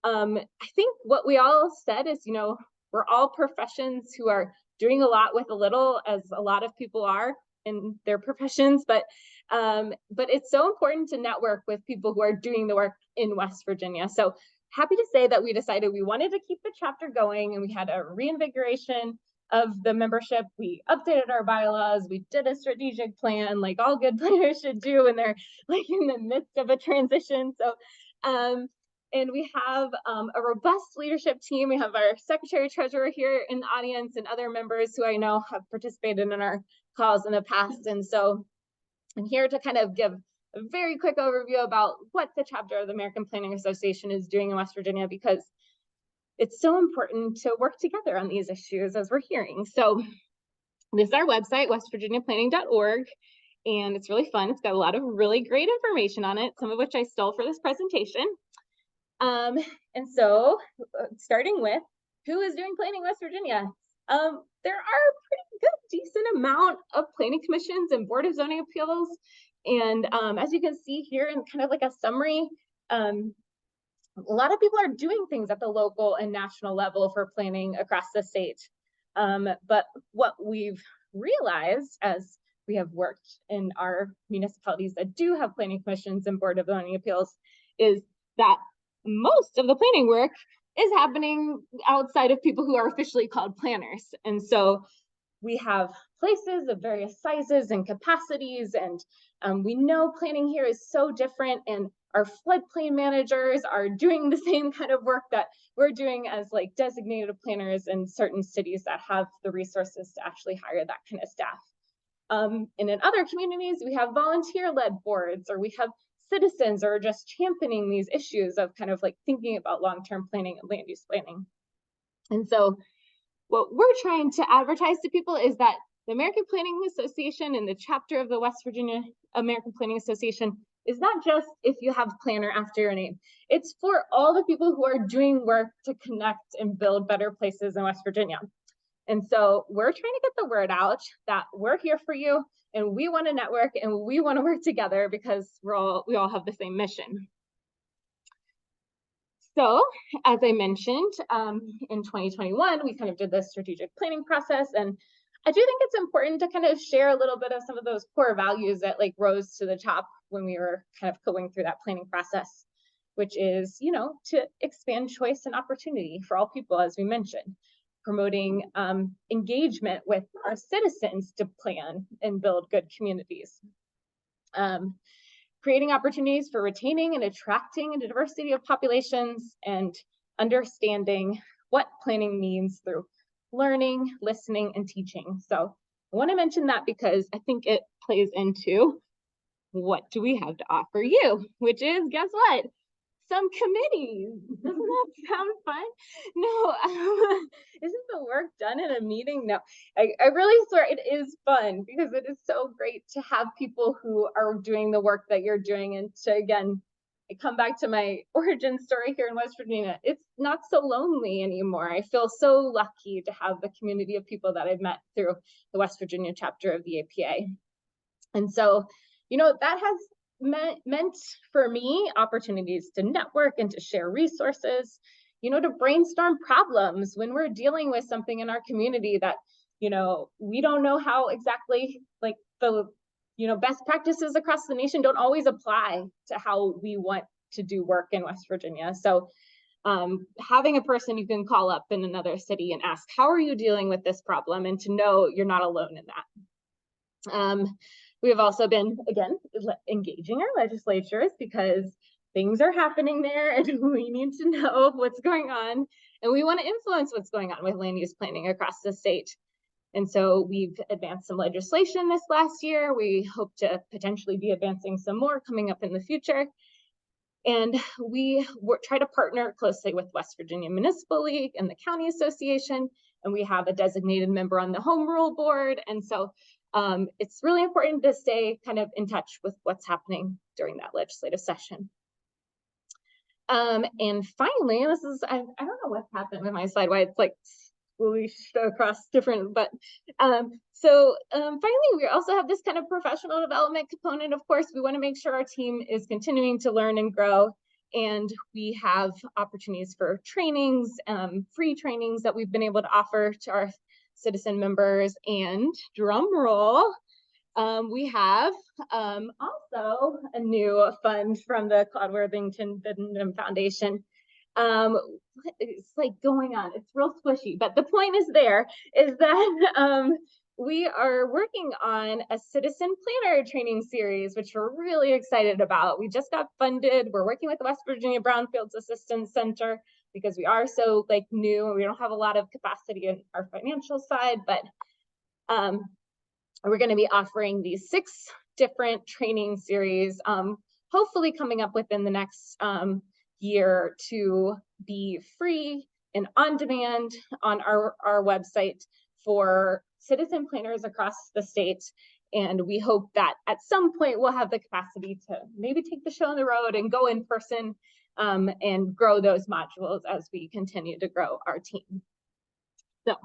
I think what we all said is, you know, we're all professions who are doing a lot with a little, as a lot of people are in their professions, but it's so important to network with people who are doing the work in West Virginia. So happy to say that we decided we wanted to keep the chapter going, and we had a reinvigoration of the membership. We updated our bylaws, we did a strategic plan, like all good planners should do when they're like in the midst of a transition. So and we have a robust leadership team. We have our secretary treasurer here in the audience and other members who I know have participated in our calls in the past. And so I'm here to kind of give a very quick overview about what the chapter of the American Planning Association is doing in West Virginia, because it's so important to work together on these issues, as we're hearing. So this is our website, westvirginiaplanning.org, and it's really fun. It's got a lot of really great information on it, some of which I stole for this presentation. And so starting with who is doing planning in West Virginia, there are a pretty good, decent amount of planning commissions and board of zoning appeals. And as you can see here in kind of like a summary, a lot of people are doing things at the local and national level for planning across the state. But what we've realized as we have worked in our municipalities that do have planning commissions and board of zoning appeals is that most of the planning work is happening outside of people who are officially called planners. And so we have places of various sizes and capacities, and we know planning here is so different, and our floodplain managers are doing the same kind of work that we're doing as like designated planners in certain cities that have the resources to actually hire that kind of staff. And in other communities, we have volunteer-led boards, or we have citizens are just championing these issues of kind of like thinking about long-term planning and land use planning. And so what we're trying to advertise to people is that the American Planning Association and the chapter of the West Virginia American Planning Association is not just if you have planner after your name. It's for all the people who are doing work to connect and build better places in West Virginia. And so we're trying to get the word out that we're here for you, and we want to network and we want to work together because we all have the same mission. So as I mentioned, in 2021, we kind of did this strategic planning process. And I do think it's important to kind of share a little bit of some of those core values that like rose to the top when we were kind of going through that planning process, which is, you know, to expand choice and opportunity for all people, as we mentioned, promoting engagement with our citizens to plan and build good communities. Creating opportunities for retaining and attracting a diversity of populations, and understanding what planning means through learning, listening, and teaching. So I want to mention that because I think it plays into what do we have to offer you, which is, guess what? Some committees. Doesn't that sound fun? No, isn't the work done in a meeting? No, I really swear it is fun, because it is so great to have people who are doing the work that you're doing. And to, again, I come back to my origin story here in West Virginia. It's not so lonely anymore. I feel so lucky to have the community of people that I've met through the West Virginia chapter of the APA. And so, you know, that has meant for me opportunities to network and to share resources, you know, to brainstorm problems when we're dealing with something in our community that, you know, we don't know how exactly, like the, you know, best practices across the nation don't always apply to how we want to do work in West Virginia. So having a person you can call up in another city and ask, how are you dealing with this problem? And to know you're not alone in that. We have also been, again, engaging our legislatures because things are happening there and we need to know what's going on. And we want to influence what's going on with land use planning across the state. And so we've advanced some legislation this last year. We hope to potentially be advancing some more coming up in the future. And we try to partner closely with West Virginia Municipal League and the County Association. And we have a designated member on the Home Rule Board. And so it's really important to stay kind of in touch with what's happening during that legislative session. And finally, this is, I don't know what's happened with my slide, why it's like splooshed across different, but finally, we also have this kind of professional development component. Of course, we want to make sure our team is continuing to learn and grow. And we have opportunities for trainings, free trainings that we've been able to offer to our citizen members. And drum roll, we have also a new fund from the Claude Worthington Bidden Foundation. It's like going on, it's real squishy, but the point is that we are working on a citizen planner training series, which we're really excited about. We just got funded. We're working with the West Virginia Brownfields Assistance Center because we are so like new and we don't have a lot of capacity in our financial side, but we're going to be offering these 6 different training series, hopefully coming up within the next year to be free and on demand on our website for citizen planners across the state. And we hope that at some point we'll have the capacity to maybe take the show on the road and go in person and grow those modules as we continue to grow our team. So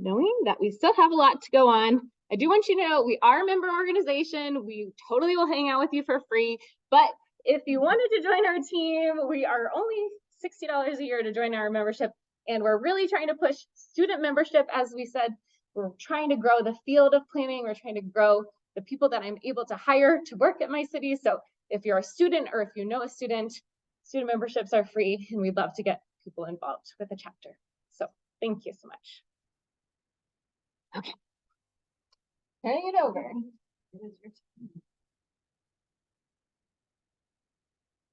knowing that we still have a lot to go on, I do want you to know we are a member organization. We totally will hang out with you for free, but if you wanted to join our team, we are only $60 a year to join our membership. And we're really trying to push student membership. As we said, we're trying to grow the field of planning. We're trying to grow the people that I'm able to hire to work at my city. So if you're a student or if you know a student memberships are free and we'd love to get people involved with the chapter. So thank you so much. Okay. Turning it over.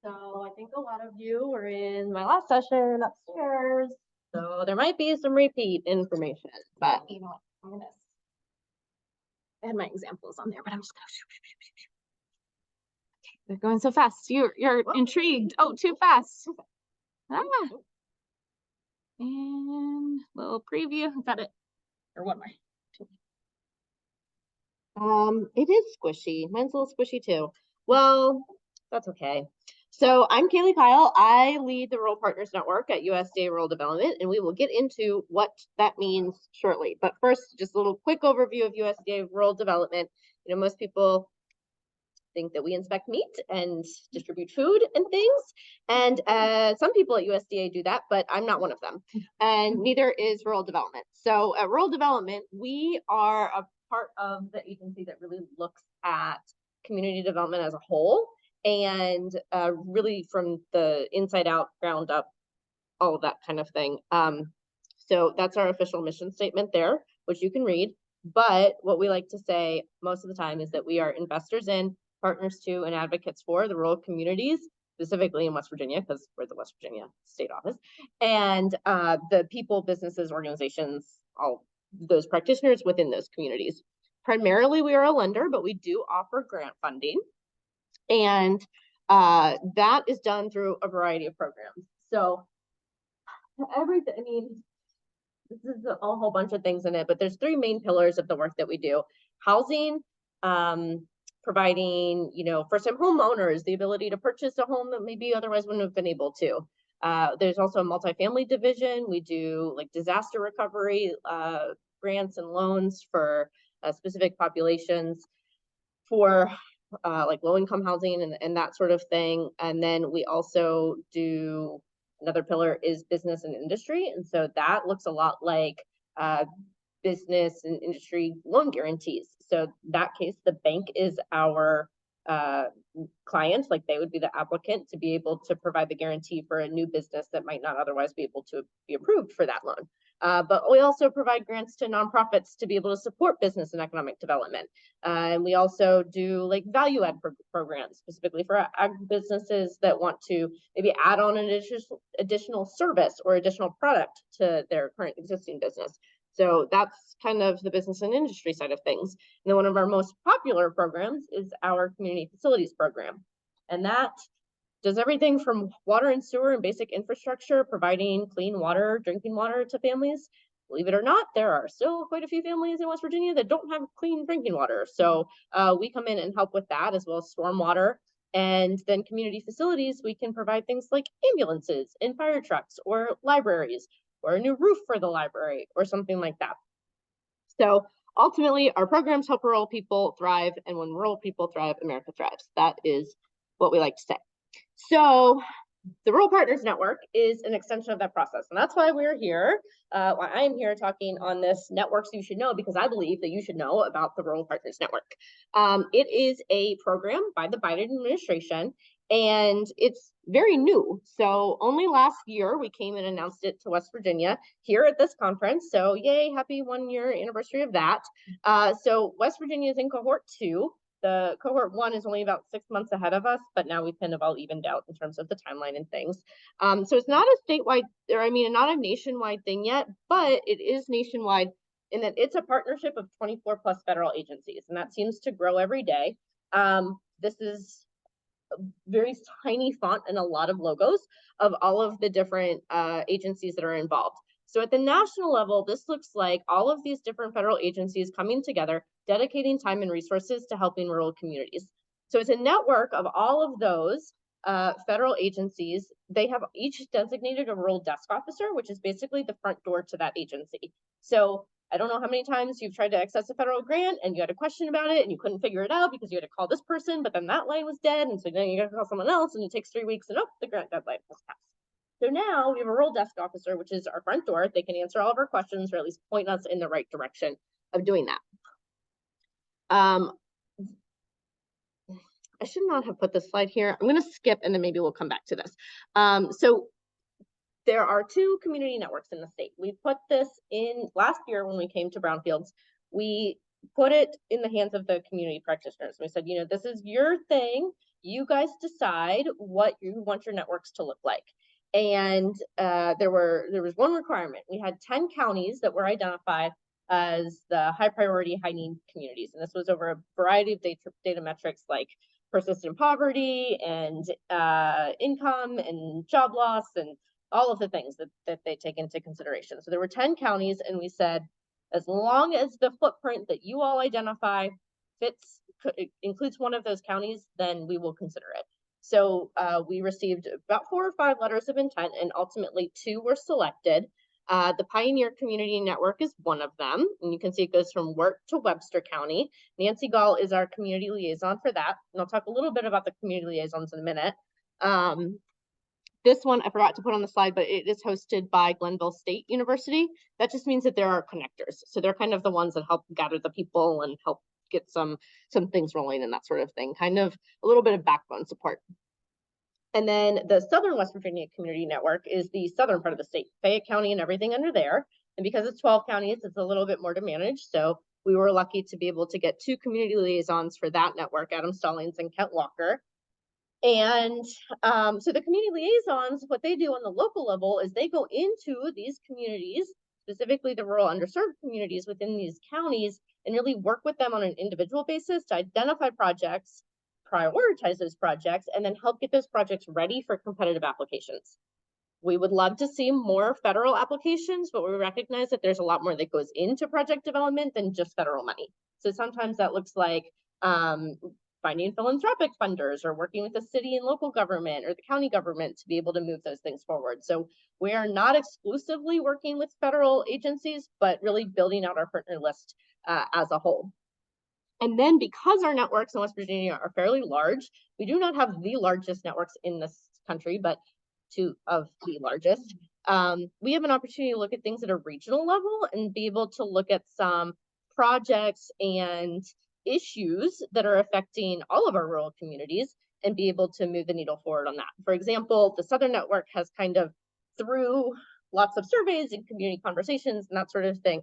So I think a lot of you were in my last session upstairs, so there might be some repeat information, but You know what? I had my examples on there, but I'm just gonna. Okay, they're going so fast. You're intrigued. Oh, too fast. Ah. And little preview. Got it. Or one more. it is squishy. Mine's a little squishy too. Well, that's okay. So I'm Kaylee Kyle. I lead the Rural Partners Network at USDA Rural Development, and we will get into what that means shortly. But first, just a little quick overview of USDA Rural Development. You know, most people think that we inspect meat and distribute food and things. And some people at USDA do that, but I'm not one of them. And neither is Rural Development. So at Rural Development, we are a part of the agency that really looks at community development as a whole, and really from the inside out, ground up, all of that kind of thing. So that's our official mission statement there, which you can read. But what we like to say most of the time is that we are investors in, partners to, and advocates for the rural communities, specifically in West Virginia, because we're the West Virginia state office, and the people, businesses, organizations, all those practitioners within those communities. Primarily, we are a lender, but we do offer grant funding. And that is done through a variety of programs. So everything, I mean, this is a whole bunch of things in it, but there's 3 main pillars of the work that we do. Housing, providing, you know, first-time homeowners the ability to purchase a home that maybe otherwise wouldn't have been able to. There's also a multifamily division. We do like disaster recovery, grants and loans for specific populations, for like low-income housing and that sort of thing. And then we also do, another pillar is business and industry. And so that looks a lot like business and industry loan guarantees. So in that case, the bank is our client, like they would be the applicant to be able to provide the guarantee for a new business that might not otherwise be able to be approved for that loan. But we also provide grants to nonprofits to be able to support business and economic development. And we also do like value add programs specifically for ag businesses that want to maybe add on an additional service or additional product to their current existing business. So that's kind of the business and industry side of things. And then one of our most popular programs is our community facilities program. And that does everything from water and sewer and basic infrastructure, providing clean water, drinking water to families. Believe it or not, there are still quite a few families in West Virginia that don't have clean drinking water. So we come in and help with that, as well as stormwater. And then community facilities, we can provide things like ambulances and fire trucks or libraries or a new roof for the library or something like that. So ultimately, our programs help rural people thrive. And when rural people thrive, America thrives. That is what we like to say. So the Rural Partners Network is an extension of that process. And that's why we're here, why I'm here talking on this networks you should know, because I believe that you should know about the Rural Partners Network. It is a program by the Biden administration, and it's very new. So only last year we came and announced it to West Virginia here at this conference. So yay, happy 1-year anniversary of that. So West Virginia is in cohort 2. The cohort 1 is only about 6 months ahead of us, but now we've kind of all evened out in terms of the timeline and things. So it's not a statewide, or I mean, not a nationwide thing yet, but it is nationwide in that it's a partnership of 24 plus federal agencies, and that seems to grow every day. This is a very tiny font and a lot of logos of all of the different agencies that are involved. So at the national level, this looks like all of these different federal agencies coming together, dedicating time and resources to helping rural communities. So it's a network of all of those federal agencies. They have each designated a rural desk officer, which is basically the front door to that agency. So I don't know how many times you've tried to access a federal grant and you had a question about it and you couldn't figure it out because you had to call this person, but then that line was dead. And so then you got to call someone else and it takes 3 weeks and oh, the grant deadline has passed. So now we have a rural desk officer, which is our front door. They can answer all of our questions or at least point us in the right direction of doing that. I should not have put this slide here. I'm going to skip and then maybe we'll come back to this. So there are 2 community networks in the state. We put this in last year when we came to Brownfields. We put it in the hands of the community practitioners. We said, you know, this is your thing. You guys decide what you want your networks to look like. And there was one requirement. We had 10 counties that were identified as the high priority, high need communities. And this was over a variety of data metrics like persistent poverty and income and job loss and all of the things that they take into consideration. So there were 10 counties, and we said, as long as the footprint that you all identify includes one of those counties, then we will consider it. So we received about 4 or 5 letters of intent, and ultimately 2 were selected. The Pioneer Community Network is one of them, and you can see it goes from Wirt to Webster County. Nancy Gall is our community liaison for that, and I'll talk a little bit about the community liaisons in a minute. This one I forgot to put on the slide, but it is hosted by Glenville State University. That just means that there are connectors. So they're kind of the ones that help gather the people and help get some things rolling and that sort of thing, kind of a little bit of backbone support. And then the Southern West Virginia Community Network is the southern part of the state, Fayette County and everything under there. And because it's 12 counties, it's a little bit more to manage. So we were lucky to be able to get 2 community liaisons for that network, Adam Stallings and Kent Walker. And so the community liaisons, what they do on the local level is they go into these communities, specifically the rural underserved communities within these counties, and really work with them on an individual basis to identify projects, prioritize those projects, and then help get those projects ready for competitive applications. We would love to see more federal applications, but we recognize that there's a lot more that goes into project development than just federal money. So sometimes that looks like finding philanthropic funders or working with the city and local government or the county government to be able to move those things forward. So we are not exclusively working with federal agencies, but really building out our partner list as a whole. And then because our networks in West Virginia are fairly large, we do not have the largest networks in this country, but 2 of the largest. We have an opportunity to look at things at a regional level and be able to look at some projects and issues that are affecting all of our rural communities and be able to move the needle forward on that. For example, the Southern Network has kind of, through lots of surveys and community conversations and that sort of thing,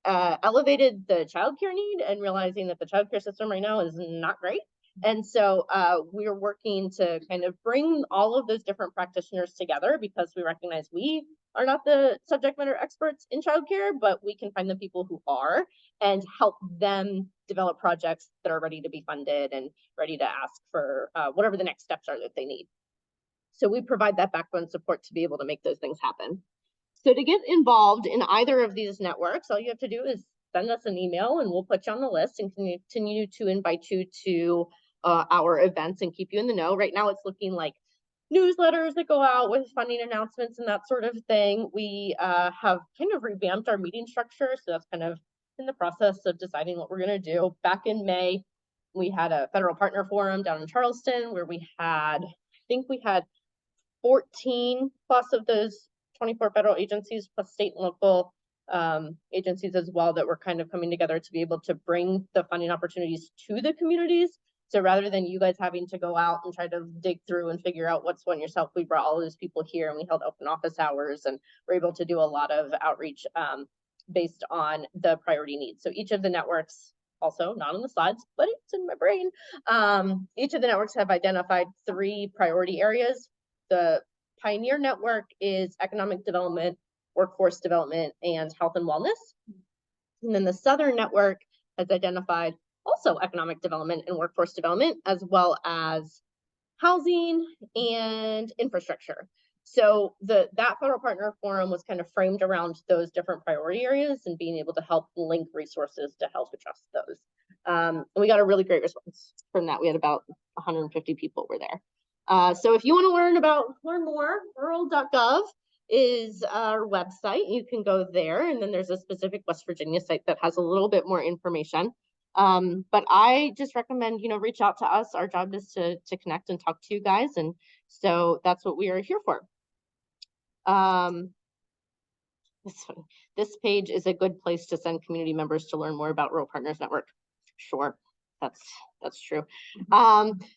elevated the childcare need and realizing that the childcare system right now is not great. And so we're working to kind of bring all of those different practitioners together, because we recognize we are not the subject matter experts in childcare, but we can find the people who are and help them develop projects that are ready to be funded and ready to ask for whatever the next steps are that they need. So we provide that backbone support to be able to make those things happen. So to get involved in either of these networks, all you have to do is send us an email and we'll put you on the list and continue to invite you to our events and keep you in the know. Right now it's looking like newsletters that go out with funding announcements and that sort of thing. We have kind of revamped our meeting structure. So that's kind of in the process of deciding what we're going to do. Back in May, we had a federal partner forum down in Charleston where we had, I think we had 14 plus of those 24 federal agencies plus state and local agencies as well that were kind of coming together to be able to bring the funding opportunities to the communities. So rather than you guys having to go out and try to dig through and figure out what's one yourself, we brought all of those people here and we held open office hours and we're able to do a lot of outreach based on the priority needs. So each of the networks, also not on the slides, but it's in my brain. Each of the networks have identified 3 priority areas. The Pioneer Network is economic development, workforce development, and health and wellness. And then the Southern Network has identified also economic development and workforce development, as well as housing and infrastructure. So that federal partner forum was kind of framed around those different priority areas and being able to help link resources to help address those. And we got a really great response from that. We had about 150 people were there. So if you want to learn more, rural.gov is our website. You can go there, and then there's a specific West Virginia site that has a little bit more information. But I just recommend, reach out to us. Our job is to connect and talk to you guys. And so that's what we are here for. It's funny. This page is a good place to send community members to learn more about Rural Partners Network. Sure, that's true.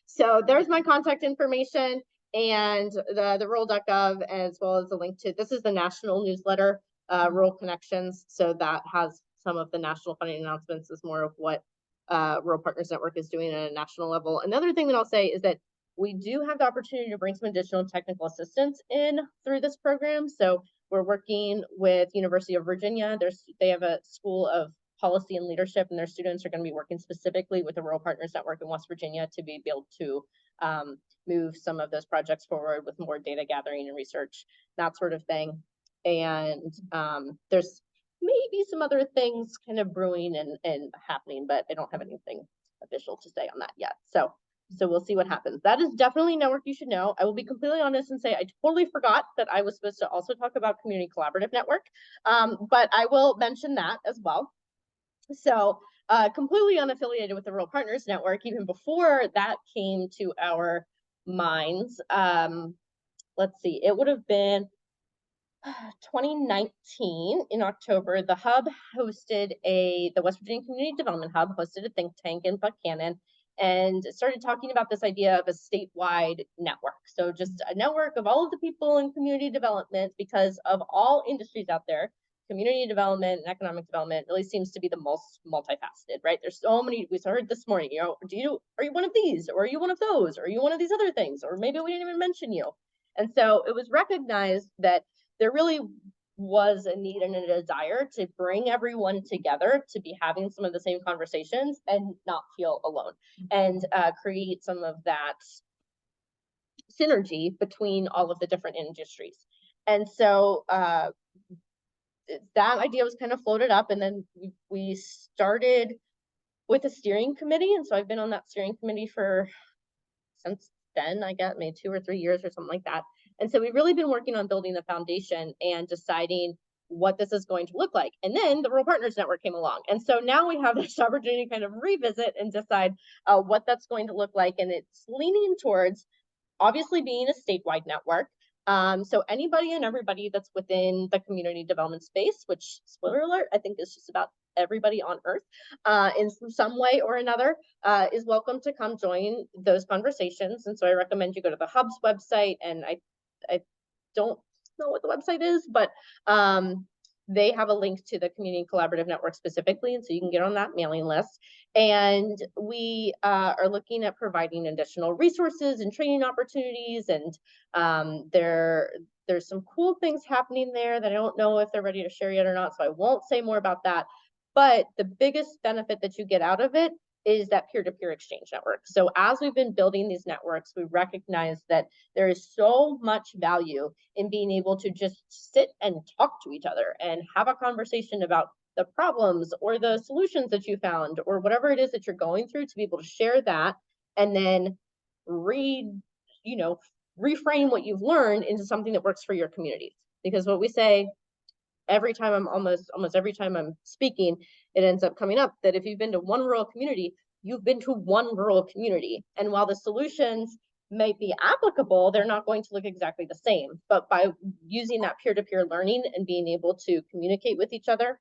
So there's my contact information and the rural.gov, as well as a link to, this is the national newsletter, Rural Connections. So that has some of the national funding announcements, is more of what Rural Partners Network is doing at a national level. Another thing that I'll say is that we do have the opportunity to bring some additional technical assistance in through this program. So we're working with University of Virginia. They have a School of Policy and Leadership, and their students are going to be working specifically with the Rural Partners Network in West Virginia to be able to move some of those projects forward with more data gathering and research, that sort of thing. And there's maybe some other things kind of brewing and happening, but I don't have anything official to say on that yet. So we'll see what happens. That is definitely a network you should know. I will be completely honest and say I totally forgot that I was supposed to also talk about Community Collaborative Network, but I will mention that as well. So completely unaffiliated with the Rural Partners Network, even before that came to our minds. Let's see, it would have been 2019 in October. The hub hosted the West Virginia Community Development Hub hosted a think tank in Buchanan and started talking about this idea of a statewide network. So just a network of all of the people in community development, because of all industries out there, community development and economic development really seems to be the most multifaceted, right? There's so many. We heard this morning, are you one of these, or are you one of those, or are you one of these other things, or maybe we didn't even mention you. And so it was recognized that there really was a need and a desire to bring everyone together to be having some of the same conversations and not feel alone, and create some of that synergy between all of the different industries. And so that idea was kind of floated up, and then we started with a steering committee. And so I've been on that steering committee since then, I guess maybe 2 or 3 years or something like that. And so we've really been working on building the foundation and deciding what this is going to look like. And then the Rural Partners Network came along. And so now we have this opportunity to kind of revisit and decide what that's going to look like. And it's leaning towards obviously being a statewide network. So anybody and everybody that's within the community development space, which, spoiler alert, I think is just about everybody on earth in some way or another is welcome to come join those conversations. And so I recommend you go to the Hub's website, and I don't know what the website is, but they have a link to the Community Collaborative Network specifically, and so you can get on that mailing list. And we are looking at providing additional resources and training opportunities, and there's some cool things happening there that I don't know if they're ready to share yet or not, so I won't say more about that. But the biggest benefit that you get out of it is that peer-to-peer exchange network. So as we've been building these networks, we recognize that there is so much value in being able to just sit and talk to each other and have a conversation about the problems or the solutions that you found or whatever it is that you're going through, to be able to share that and then reframe what you've learned into something that works for your communities. Because what we say every time almost every time I'm speaking, it ends up coming up that if you've been to one rural community, you've been to one rural community. And while the solutions may be applicable, they're not going to look exactly the same. But by using that peer-to-peer learning and being able to communicate with each other,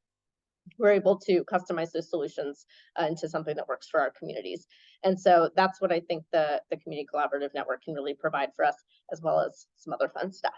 we're able to customize those solutions into something that works for our communities. And so that's what I think the Community Collaborative Network can really provide for us, as well as some other fun stuff.